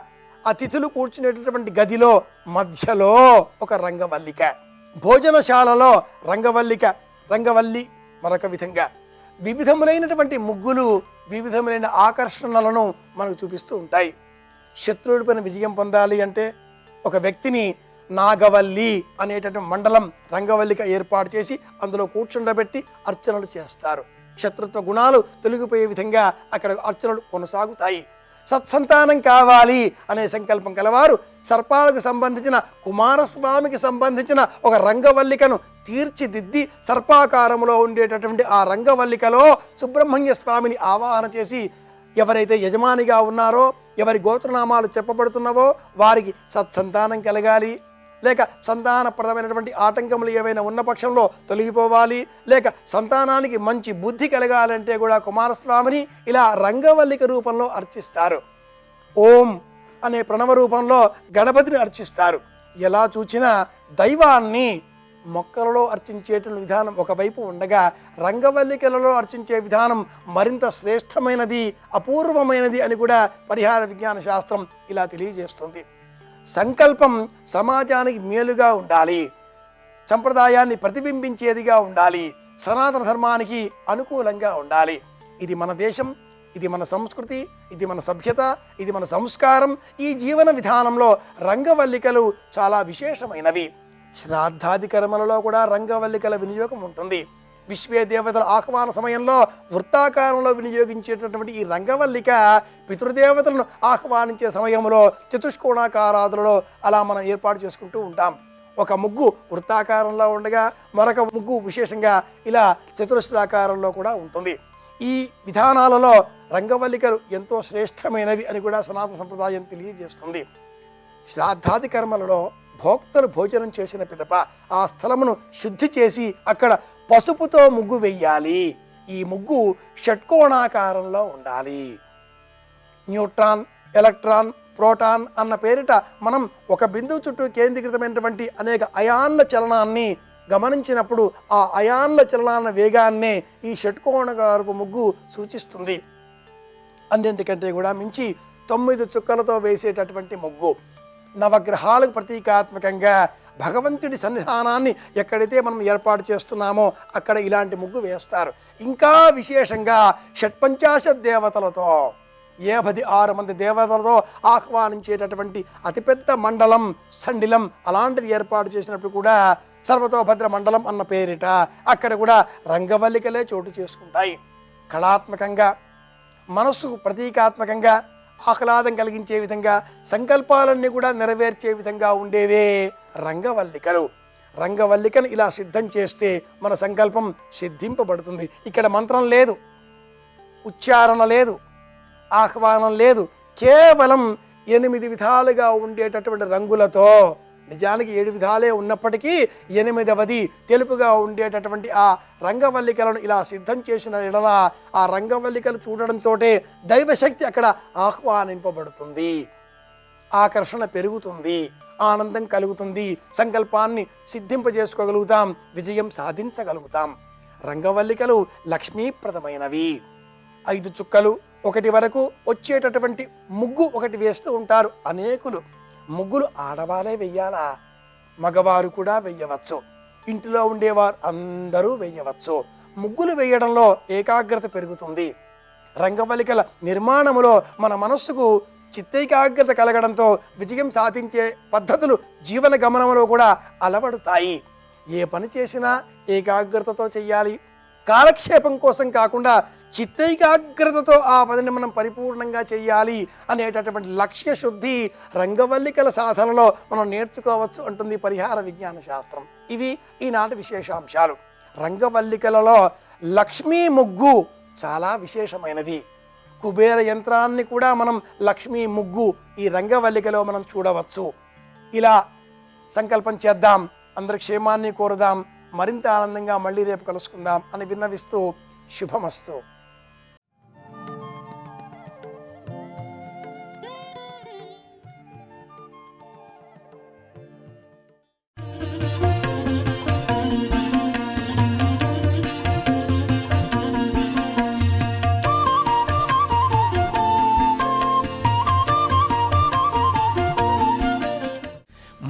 అతిథులు కూర్చునేటటువంటి గదిలో మధ్యలో ఒక రంగవల్లిక, భోజనశాలలో రంగవల్లి మరొక విధంగా వివిధములైనటువంటి ముగ్గులు వివిధములైన ఆకర్షణలను మనకు చూపిస్తూ ఉంటాయి. శత్రువుడి పైన విజయం పొందాలి అంటే ఒక వ్యక్తిని నాగవల్లి అనేటటువంటి మండలం రంగవల్లిక ఏర్పాటు చేసి అందులో కూర్చుండబెట్టి అర్చనలు చేస్తారు. శత్రుత్వ గుణాలు తొలగిపోయే విధంగా అక్కడ అర్చనలు కొనసాగుతాయి. సత్సంతానం కావాలి అనే సంకల్పం కలవారు సర్పాలకు సంబంధించిన కుమారస్వామికి సంబంధించిన ఒక రంగవల్లికను తీర్చిదిద్ది సర్పాకారంలో ఉండేటటువంటి ఆ రంగవల్లికలో సుబ్రహ్మణ్య స్వామిని ఆవాహన చేసి ఎవరైతే యజమానిగా ఉన్నారో, ఎవరి గోత్రనామాలు చెప్పబడుతున్నావో వారికి సత్సంతానం కలగాలి, లేక సంతానప్రదమైనటువంటి ఆటంకములు ఏవైనా ఉన్న పక్షంలో తొలగిపోవాలి, లేక సంతానానికి మంచి బుద్ధి కలగాలంటే కూడా కుమారస్వామిని ఇలా రంగవల్లిక రూపంలో అర్చిస్తారు. ఓం అనే ప్రణవ రూపంలో గణపతిని అర్చిస్తారు. ఎలా చూచినా దైవాన్ని మొక్కలలో అర్చించేటువంటి విధానం ఒకవైపు ఉండగా రంగవల్లికలలో అర్చించే విధానం మరింత శ్రేష్టమైనది, అపూర్వమైనది అని కూడా పరిహార విజ్ఞాన శాస్త్రం ఇలా తెలియజేస్తుంది. సంకల్పం సమాజానికి మేలుగా ఉండాలి, సంప్రదాయాన్ని ప్రతిబింబించేదిగా ఉండాలి, సనాతన ధర్మానికి అనుకూలంగా ఉండాలి. ఇది మన దేశం, ఇది మన సంస్కృతి, ఇది మన సభ్యత, ఇది మన సంస్కారం. ఈ జీవన విధానంలో రంగవల్లికలు చాలా విశేషమైనవి. శ్రాద్ధాది కర్మలలో కూడా రంగవల్లికల వినియోగం ఉంటుంది. విశ్వే దేవతల ఆహ్వాన సమయంలో వృత్తాకారంలో వినియోగించేటటువంటి ఈ రంగవల్లిక పితృదేవతలను ఆహ్వానించే సమయంలో చతుష్కోణాకారాదులలో అలా మనం ఏర్పాటు చేసుకుంటూ ఉంటాం. ఒక ముగ్గు వృత్తాకారంలో ఉండగా మరొక ముగ్గు విశేషంగా ఇలా చతురస్రాకారంలో కూడా ఉంటుంది. ఈ విధానాలలో రంగవల్లికలు ఎంతో శ్రేష్టమైనవి అని కూడా సనాతన సంప్రదాయం తెలియజేస్తుంది. శ్రాద్ధాది కర్మలలో భోక్తలు భోజనం చేసిన పిదప ఆ స్థలమును శుద్ధి చేసి అక్కడ పసుపుతో ముగ్గు వెయ్యాలి. ఈ ముగ్గు షట్కోణాకారంలో ఉండాలి. న్యూట్రాన్, ఎలక్ట్రాన్, ప్రోటాన్ అన్న పేరిట మనం ఒక బిందువు చుట్టూ కేంద్రీకృతమైనటువంటి అనేక అయాన్ల చలనాన్ని గమనించినప్పుడు ఆ అయాన్ల చలనాల వేగాన్నే ఈ షట్కోణాకారపు ముగ్గు సూచిస్తుంది. అన్నింటికంటే కూడా మించి 9 చుక్కలతో వేసేటటువంటి ముగ్గు నవగ్రహాలకు ప్రతీకాత్మకంగా భగవంతుడి సన్నిధానాన్ని ఎక్కడైతే మనం ఏర్పాటు చేస్తున్నామో అక్కడ ఇలాంటి ముగ్గు వేస్తారు. ఇంకా విశేషంగా షట్పంచాశత్ దేవతలతో 56 మంది దేవతలతో ఆహ్వానించేటటువంటి అతిపెద్ద మండలం సండిలం అలాంటిది ఏర్పాటు చేసినప్పుడు కూడా సర్వతోభద్ర మండలం అన్న పేరిట అక్కడ కూడా రంగవల్లికలే చోటు చేసుకుంటాయి. కళాత్మకంగా మనస్సుకు ప్రతీకాత్మకంగా ఆహ్లాదం కలిగించే విధంగా సంకల్పాలన్నీ కూడా నెరవేర్చే విధంగా ఉండేవే రంగవల్లికలు. రంగవల్లికను ఇలా సిద్ధం చేస్తే మన సంకల్పం సిద్ధింపబడుతుంది. ఇక్కడ మంత్రం లేదు, ఉచ్చారణ లేదు, ఆహ్వానం లేదు, కేవలం 8 విధాలుగా ఉండేటటువంటి రంగులతో, నిజానికి 7 విధాలే ఉన్నప్పటికీ 8వది తెలుపుగా ఉండేటటువంటి ఆ రంగవల్లికలను ఇలా సిద్ధం చేసిన ఎడల ఆ రంగవల్లికలు చూడడంతో దైవశక్తి అక్కడ ఆహ్వానింపబడుతుంది, ఆకర్షణ పెరుగుతుంది, ఆనందం కలుగుతుంది, సంకల్పాన్ని సిద్ధింపజేసుకోగలుగుతాం, విజయం సాధించగలుగుతాం. రంగవల్లికలు లక్ష్మీప్రదమైనవి. 5 చుక్కలు 1 వరకు వచ్చేటటువంటి ముగ్గు ఒకటి వేస్తూ ఉంటారు అనేకులు. ముగ్గులు ఆడవారే వెయ్యాలా? మగవారు కూడా వెయ్యవచ్చు. ఇంటిలో ఉండేవారు అందరూ వెయ్యవచ్చు. ముగ్గులు వేయడంలో ఏకాగ్రత పెరుగుతుంది. రంగవల్లికల నిర్మాణములో మన మనస్సుకు చిత్తైకాగ్రత కలగడంతో విజయం సాధించే పద్ధతులు జీవన గమనంలో కూడా అలవడుతాయి. ఏ పని చేసినా ఏకాగ్రతతో చెయ్యాలి. కాలక్షేపం కోసం కాకుండా చిత్తైకాగ్రతతో ఆ పనిని మనం పరిపూర్ణంగా చెయ్యాలి అనేటటువంటి లక్ష్య శుద్ధి రంగవల్లికల సాధనలో మనం నేర్చుకోవచ్చు అంటుంది పరిహార విజ్ఞాన శాస్త్రం. ఇవి ఈనాటి విశేషాంశాలు. రంగవల్లికలలో లక్ష్మీ ముగ్గు చాలా విశేషమైనది. కుబేర యంత్రాన్ని కూడా మనం లక్ష్మీ ముగ్గు ఈ రంగవల్లికలో మనం చూడవచ్చు. ఇలా సంకల్పం చేద్దాం, అందరి క్షేమాన్ని కోరుదాం, మరింత ఆనందంగా మళ్ళీ రేపు కలుసుకుందాం అని విన్నవిస్తూ శుభమస్తు.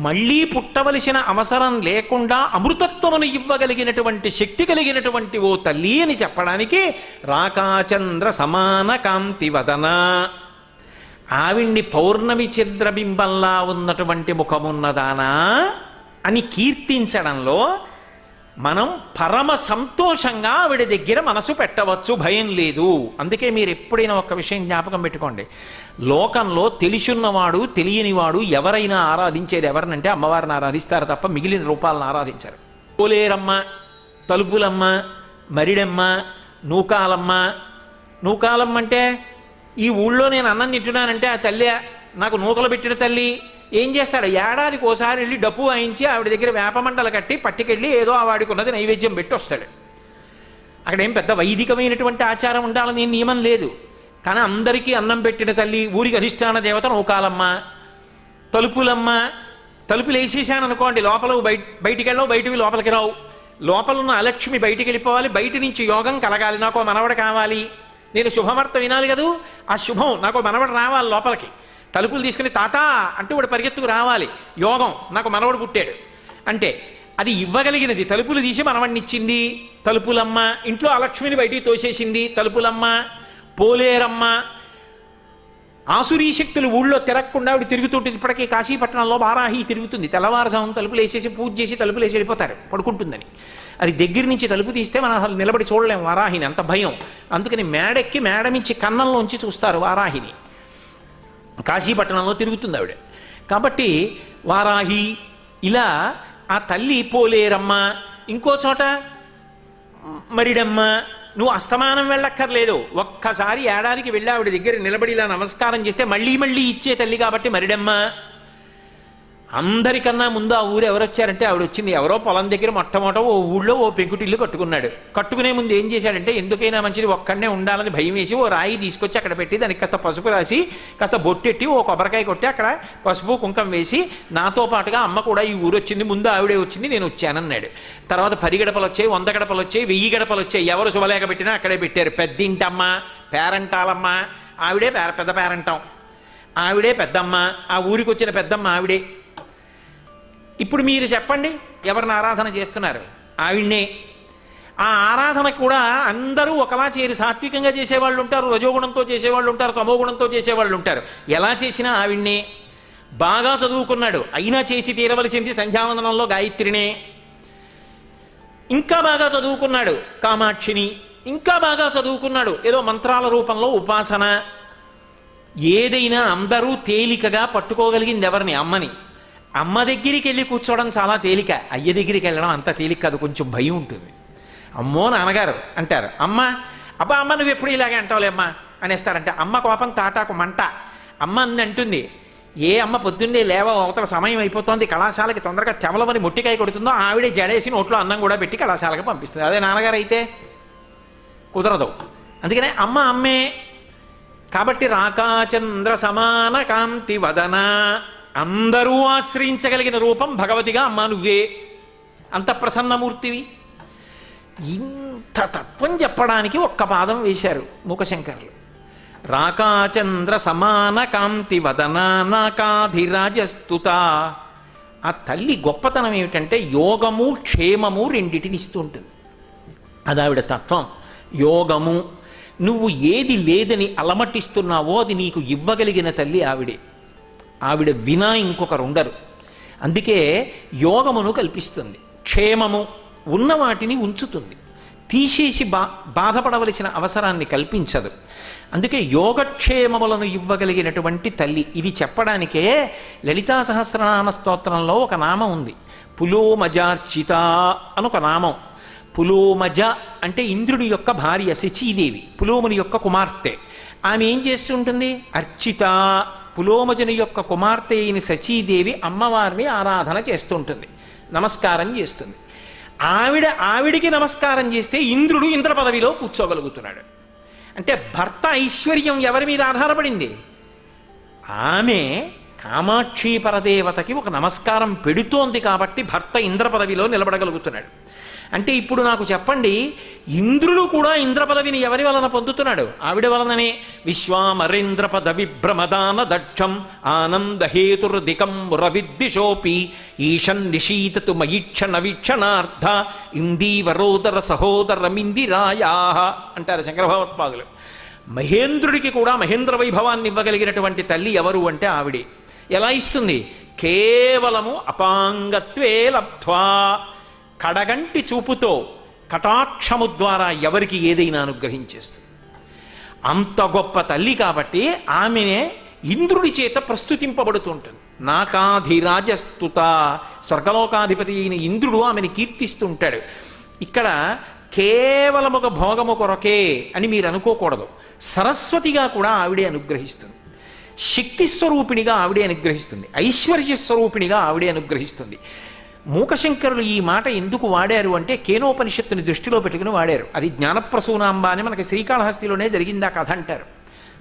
మళ్ళీ పుట్టవలసిన అవసరం లేకుండా అమృతత్వమును ఇవ్వగలిగినటువంటి శక్తి కలిగినటువంటి ఓ తల్లి అని చెప్పడానికి రాకాచంద్ర సమాన కాంతి వదన, ఆవిడ్ని పౌర్ణమి చంద్రబింబంలా ఉన్నటువంటి ముఖమున్నదానా అని కీర్తించడంలో మనం పరమ సంతోషంగా ఆవిడ దగ్గర మనసు పెట్టవచ్చు, భయం లేదు. అందుకే మీరు ఎప్పుడైనా ఒక విషయం జ్ఞాపకం పెట్టుకోండి, లోకంలో తెలిసున్నవాడు తెలియనివాడు ఎవరైనా ఆరాధించేది ఎవరినంటే అమ్మవారిని ఆరాధిస్తారు తప్ప మిగిలిన రూపాలను ఆరాధించారు. పోలేరమ్మ, తలుపులమ్మ, మరిడమ్మ, నూకాలమ్మ. నూకాలమ్మ అంటే ఈ ఊళ్ళో నేను అన్నం తింటున్నానంటే ఆ తల్లి నాకు నూకలు పెట్టిన తల్లి, ఏం చేస్తాడు, ఏడాదికి ఓసారి వెళ్ళి డప్పు వాయించి ఆవిడ దగ్గర వేపమండలు కట్టి పట్టుకెళ్ళి ఏదో ఆ వాడికి ఉన్నది నైవేద్యం పెట్టి వస్తాడు. అక్కడేం పెద్ద వైదికమైనటువంటి ఆచారం ఉండాలని నియమం లేదు. కానీ అందరికీ అన్నం పెట్టిన తల్లి, ఊరికి అధిష్టాన దేవత నౌకాలమ్మ, తలుపులమ్మ. తలుపులు వేసేసాను అనుకోండి, లోపల బయటికి వెళ్ళవు, బయటివి లోపలికి రావు. లోపల ఉన్న అలక్ష్మి బయటికి వెళ్ళిపోవాలి, బయట నుంచి యోగం కలగాలి. నాకు మనవడు కావాలి, నేను శుభవార్త వినాలి కదూ, ఆ శుభం నాకు మనవడు రావాలి లోపలికి. తలుపులు తీసుకుని తాత అంటూ వాడు పరిగెత్తుకు రావాలి. యోగం, నాకు మనవడు పుట్టాడు అంటే అది ఇవ్వగలిగినది. తలుపులు తీసి మనవడినిచ్చింది తలుపులమ్మ. ఇంట్లో అలక్ష్మిని బయటికి తోసేసింది తలుపులమ్మ. పోలేరమ్మ. ఆసురీ శక్తులు ఊళ్ళో తిరగకుండా ఆవిడ తిరుగుతుంటుంది. ఇప్పటికీ కాశీపట్నంలో వారాహి తిరుగుతుంది. తెల్లవారుజామున తలుపులు వేసేసి పూజ చేసి తలుపులు వేసి వెళ్ళిపోతారు పడుకుంటుందని. అది దగ్గర నుంచి తలుపు తీస్తే మనం అసలు నిలబడి చూడలేము వారాహిని, అంత భయం. అందుకని మేడెక్కి మేడమించి కన్నంలోంచి చూస్తారు వారాహిని. కాశీపట్నంలో తిరుగుతుంది ఆవిడ. కాబట్టి వారాహి ఇలా ఆ తల్లి పోలేరమ్మ. ఇంకో చోట మరిడమ్మ. నువ్వు అస్తమానం వెళ్ళక్కర్లేదు, ఒక్కసారి ఏడాదికి వెళ్ళి ఆవిడ దగ్గర నిలబడి ఇలా నమస్కారం చేస్తే మళ్ళీ మళ్ళీ ఇచ్చే తల్లి కాబట్టి మరిడమ్మ. అందరికన్నా ముందు ఆ ఊరు ఎవరు వచ్చారంటే ఆవిడ వచ్చింది. ఎవరో పొలం దగ్గర మొట్టమొదట ఓ ఊళ్ళో ఓ పెంకుటిల్లు కట్టుకున్నాడు. కట్టుకునే ముందు ఏం చేశాడంటే, ఎందుకైనా మంచిది ఒక్కడనే ఉండాలని భయం వేసి ఓ రాయి తీసుకొచ్చి అక్కడ పెట్టి దానికి కాస్త పసుపు రాసి కాస్త బొట్టెట్టి ఓ కొబ్బరికాయ కొట్టి అక్కడ పసుపు కుంకం వేసి, నాతో పాటుగా అమ్మ కూడా ఈ ఊరు వచ్చింది, ముందు ఆవిడే వచ్చింది, నేను వచ్చానన్నాడు. తర్వాత 10 గడపలు వచ్చాయి, 100 గడపలు వచ్చాయి, 1000 గడపలు వచ్చాయి. ఎవరు శుభలేఖ పెట్టినా అక్కడే పెట్టారు. పెద్దింటమ్మ, పేరంటాలమ్మ, ఆవిడే పెద్ద పేరంటం, ఆవిడే పెద్దమ్మ. ఆ ఊరికి వచ్చిన పెద్దమ్మ ఆవిడే. ఇప్పుడు మీరు చెప్పండి, ఎవరిని ఆరాధన చేస్తున్నారు? ఆవిడ్నే. ఆ ఆరాధన కూడా అందరూ ఒకలా చేరి సాత్వికంగా చేసేవాళ్ళు ఉంటారు, రజోగుణంతో చేసేవాళ్ళు ఉంటారు, తమోగుణంతో చేసేవాళ్ళు ఉంటారు. ఎలా చేసినా ఆవిడ్నే. బాగా చదువుకున్నాడు, అయినా చేసి తీరవలసింది సంధ్యావందనంలో గాయత్రినే. ఇంకా బాగా చదువుకున్నాడు కామాక్షిని. ఇంకా బాగా చదువుకున్నాడు ఏదో మంత్రాల రూపంలో ఉపాసన. ఏదైనా అందరూ తేలికగా పట్టుకోగలిగింది ఎవరిని? అమ్మని. అమ్మ దగ్గరికి వెళ్ళి కూర్చోవడం చాలా తేలిక, అయ్య దగ్గరికి వెళ్ళడం అంత తేలిక కాదు, కొంచెం భయం ఉంటుంది. అమ్మో నాన్నగారు అంటారు, అమ్మ అబ్బా అమ్మ నువ్వు ఎప్పుడు ఇలాగే అంటావులేమ్మా అనేస్తారంటే, అమ్మ కోపం తాటాకు మంట. అమ్మ అని అంటుంది, ఏ అమ్మ పొద్దున్నే లేవ అవతల సమయం అయిపోతుంది, కళాశాలకి తొందరగా తెమలమని మొట్టికాయ కొడుతుందో ఆవిడే జడేసి నోట్లో అన్నం కూడా పెట్టి కళాశాలకి పంపిస్తుంది. అదే నాన్నగారు అయితే కుదరదు. అందుకనే అమ్మ అమ్మే. కాబట్టి రాకాచంద్ర సమాన కాంతి వదన, అందరూ ఆశ్రయించగలిగిన రూపం భగవతిగా అమ్మ నువ్వే. అంత ప్రసన్నమూర్తివి. ఇంత తత్వం చెప్పడానికి ఒక్క పాదం వేశారు మూకశంకరులు. రాకాచంద్ర సమాన కాంతి వదన నాకాధిరాజస్తుత. ఆ తల్లి గొప్పతనం ఏమిటంటే యోగము క్షేమము రెండిటిని ఇస్తూ ఉంటుంది. అది ఆవిడ తత్వం. యోగము, నువ్వు ఏది లేదని అలమటిస్తున్నావో అది నీకు ఇవ్వగలిగిన తల్లి ఆవిడే. ఆవిడ వినా ఇంకొకరు ఉండరు. అందుకే యోగమును కల్పిస్తుంది. క్షేమము, ఉన్న వాటిని ఉంచుతుంది, తీసేసి బాధపడవలసిన అవసరాన్ని కల్పించదు. అందుకే యోగక్షేమములను ఇవ్వగలిగినటువంటి తల్లి. ఇది చెప్పడానికే లలితా సహస్రనామ స్తోత్రంలో ఒక నామం ఉంది, పులోమజార్చిత అని ఒక నామం. పులోమజ అంటే ఇంద్రుడి యొక్క భార్య శచీదేవి, పులోముని యొక్క కుమార్తె. ఆమె ఏం చేస్తుంటుంది? అర్చిత. పులోమజుని యొక్క కుమార్తె అయిన శచీదేవి అమ్మవారిని ఆరాధన చేస్తుంటుంది, నమస్కారం చేస్తుంది. ఆవిడికి నమస్కారం చేస్తే ఇంద్రుడు ఇంద్ర పదవిలో కూర్చోగలుగుతున్నాడు. అంటే భర్త ఐశ్వర్యం ఎవరి మీద ఆధారపడింది? ఆమె కామాక్షి పరదేవతకి ఒక నమస్కారం పెడుతోంది కాబట్టి భర్త ఇంద్ర పదవిలో నిలబడగలుగుతున్నాడు. అంటే ఇప్పుడు నాకు చెప్పండి, ఇంద్రుడు కూడా ఇంద్ర పదవిని ఎవరి వలన పొందుతున్నాడు? ఆవిడ వలననే. విశ్వామరేంద్ర పద విభ్రమదాన దక్షం ఆనందహేతుర్దికం రవిద్దిశోపి ఈశన్ నిశీతతు మయిక్షణ వీక్షణార్థ ఇందీవరోదర సహోదరమిందిరాయా అంటారు శంకర భగవత్పాదులు. మహేంద్రుడికి కూడా మహేంద్ర వైభవాన్ని ఇవ్వగలిగినటువంటి తల్లి ఎవరు అంటే ఆవిడే. ఎలా ఇస్తుంది? కేవలము అపాంగత్వే లబ్ధ్వా, కడగంటి చూపుతో కటాక్షము ద్వారా ఎవరికి ఏదైనా అనుగ్రహించేస్తుంది. అంత గొప్ప తల్లి కాబట్టి ఆమెనే ఇంద్రుడి చేత ప్రస్తుతింపబడుతుంటుంది. నాకాధిరాజస్తుత, స్వర్గలోకాధిపతి అయిన ఇంద్రుడు ఆమెను కీర్తిస్తుంటాడు. ఇక్కడ కేవలం ఒక భోగము కొరకే అని మీరు అనుకోకూడదు. సరస్వతిగా కూడా ఆవిడే అనుగ్రహిస్తుంది. శక్తి స్వరూపిణిగా ఆవిడే అనుగ్రహిస్తుంది, ఐశ్వర్య స్వరూపిణిగా ఆవిడే అనుగ్రహిస్తుంది. మూకశంకరులు ఈ మాట ఎందుకు వాడారు అంటే కేనోపనిషత్తుని దృష్టిలో పెట్టుకుని వాడారు. అది జ్ఞానప్రసూనాంబ అని మనకి శ్రీకాళహస్తిలోనే జరిగింది ఆ కథ అంటారు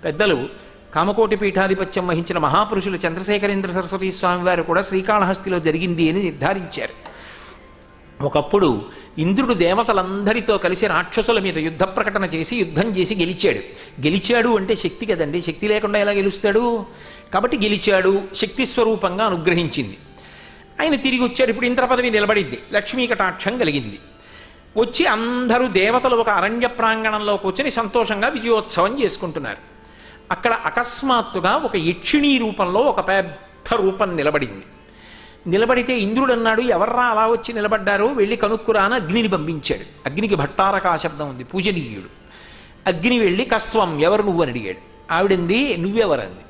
పెద్దలు. కామకోటి పీఠాధిపత్యం వహించిన మహాపురుషులు చంద్రశేఖరేంద్ర సరస్వతి స్వామి వారు కూడా శ్రీకాళహస్తిలో జరిగింది అని నిర్ధారించారు. ఒకప్పుడు ఇంద్రుడు దేవతలందరితో కలిసి రాక్షసుల మీద యుద్ధ ప్రకటన చేసి యుద్ధం చేసి గెలిచాడు. గెలిచాడు అంటే శక్తి కదండి, శక్తి లేకుండా ఎలా గెలుస్తాడు? కాబట్టి గెలిచాడు, శక్తి స్వరూపంగా అనుగ్రహించింది. ఆయన తిరిగి వచ్చాడు. ఇప్పుడు ఇంద్ర పదవి నిలబడింది, లక్ష్మీ కటాక్షం కలిగింది. వచ్చి అందరూ దేవతలు ఒక అరణ్య ప్రాంగణంలో కూర్చొని సంతోషంగా విజయోత్సవం చేసుకుంటున్నారు. అక్కడ అకస్మాత్తుగా ఒక యక్షిణీ రూపంలో ఒక పెద్ద రూపం నిలబడింది. నిలబడితే ఇంద్రుడు అన్నాడు, ఎవర్రా అలా వచ్చి నిలబడ్డారో వెళ్ళి కనుక్కురా అని అగ్నిని పంపించాడు. అగ్నికి భట్టారకా శబ్దం ఉంది, పూజనీయుడు. అగ్ని వెళ్ళి కస్త్వం ఎవరు నువ్వు అని అడిగాడు. ఆవిడంది నువ్వెవరంది.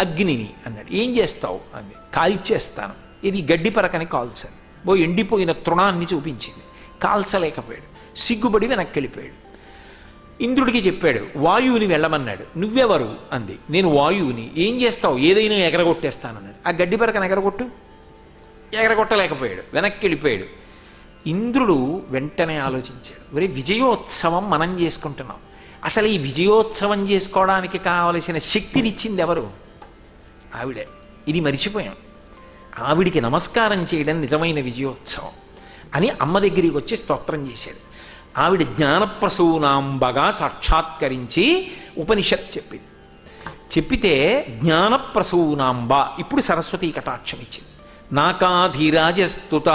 అగ్నిని అన్నాడు. ఏం చేస్తావు అంది. కాల్చేస్తాను. ఇది గడ్డి పరకని కాల్చాను. ఎండిపోయిన తృణాన్ని చూపించింది. కాల్చలేకపోయాడు, సిగ్గుపడి వెనక్కి వెళ్ళిపోయాడు. ఇంద్రుడికి చెప్పాడు, వాయువుని వెళ్ళమన్నాడు. నువ్వెవరు అంది. నేను వాయువుని. ఏం చేస్తావు? ఏదైనా ఎగరగొట్టేస్తానన్నాడు. ఆ గడ్డి పరకని ఎగరగొట్టు. ఎగరగొట్టలేకపోయాడు, వెనక్కి వెళ్ళిపోయాడు. ఇంద్రుడు వెంటనే ఆలోచించాడు, మరి విజయోత్సవం మనం చేసుకుంటున్నాం, అసలు ఈ విజయోత్సవం చేసుకోవడానికి కావలసిన శక్తినిచ్చింది ఎవరు? ఆవిడే. ఇది మరిచిపోయాం. ఆవిడికి నమస్కారం చేయడం నిజమైన విజయోత్సవం అని అమ్మ దగ్గరికి వచ్చి స్తోత్రం చేశాడు. ఆవిడ జ్ఞానప్రసూనాంబగా సాక్షాత్కరించి ఉపనిషత్ చెప్పింది. చెప్పితే జ్ఞానప్రసూనాంబ ఇప్పుడు సరస్వతీ కటాక్షం ఇచ్చింది. నాకాధిరాజస్తుత,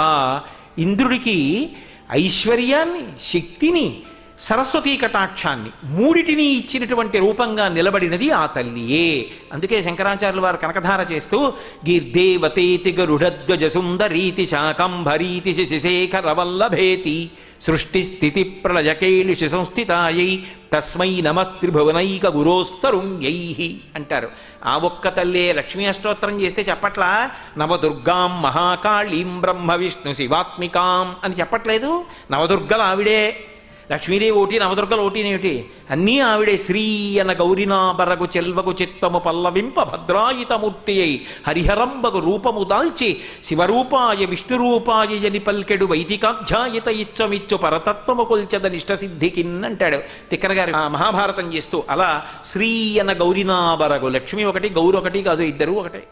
ఇంద్రుడికి ఐశ్వర్యాన్ని, శక్తిని, సరస్వతీ కటాక్షాన్ని మూడిటిని ఇచ్చినటువంటి రూపంగా నిలబడినది ఆ తల్లియే. అందుకే శంకరాచార్యుల వారు కనకధార చేస్తూ గీర్దేవతేతి గరుడధ్వజ సుందరీతి శాకంభరీతి శశిశేఖరవల్లభేతి సృష్టిస్థితి ప్రళయకేళిషి సంస్థితాయై తస్మై నమస్త్రిభువనైక గురోస్తరుణ్యై అంటారు. ఆ ఒక్క తల్లే లక్ష్మీ అష్టోత్తరం చేస్తే చెప్పట్లా నవదుర్గాం మహాకాళీం బ్రహ్మ విష్ణు శివాత్మికాం అని చెప్పట్లేదు. నవదుర్గలు ఆవిడే. లక్ష్మీదేవి ఓటి, నవదుర్గలు ఓటినేమిటి? అన్నీ ఆవిడే. శ్రీ అన గౌరినాబరగు చెల్వగు చిత్తము పల్లవింప భద్రాయితమూర్తి అయి హరిహరంబగు రూపము దాల్చి శివరూపాయ విష్ణురూపాయ అని పల్కెడు వైదికాధ్యాయిత ఇచ్చమిచ్చు పరతత్వము కొల్చద నిష్టసిద్ధికిన్ అంటాడు తిక్కన గారి మహాభారతం చేస్తూ. అలా శ్రీ అన గౌరినాబరగు, లక్ష్మి ఒకటి, గౌరు ఒకటి కాదు, ఇద్దరు ఒకటే.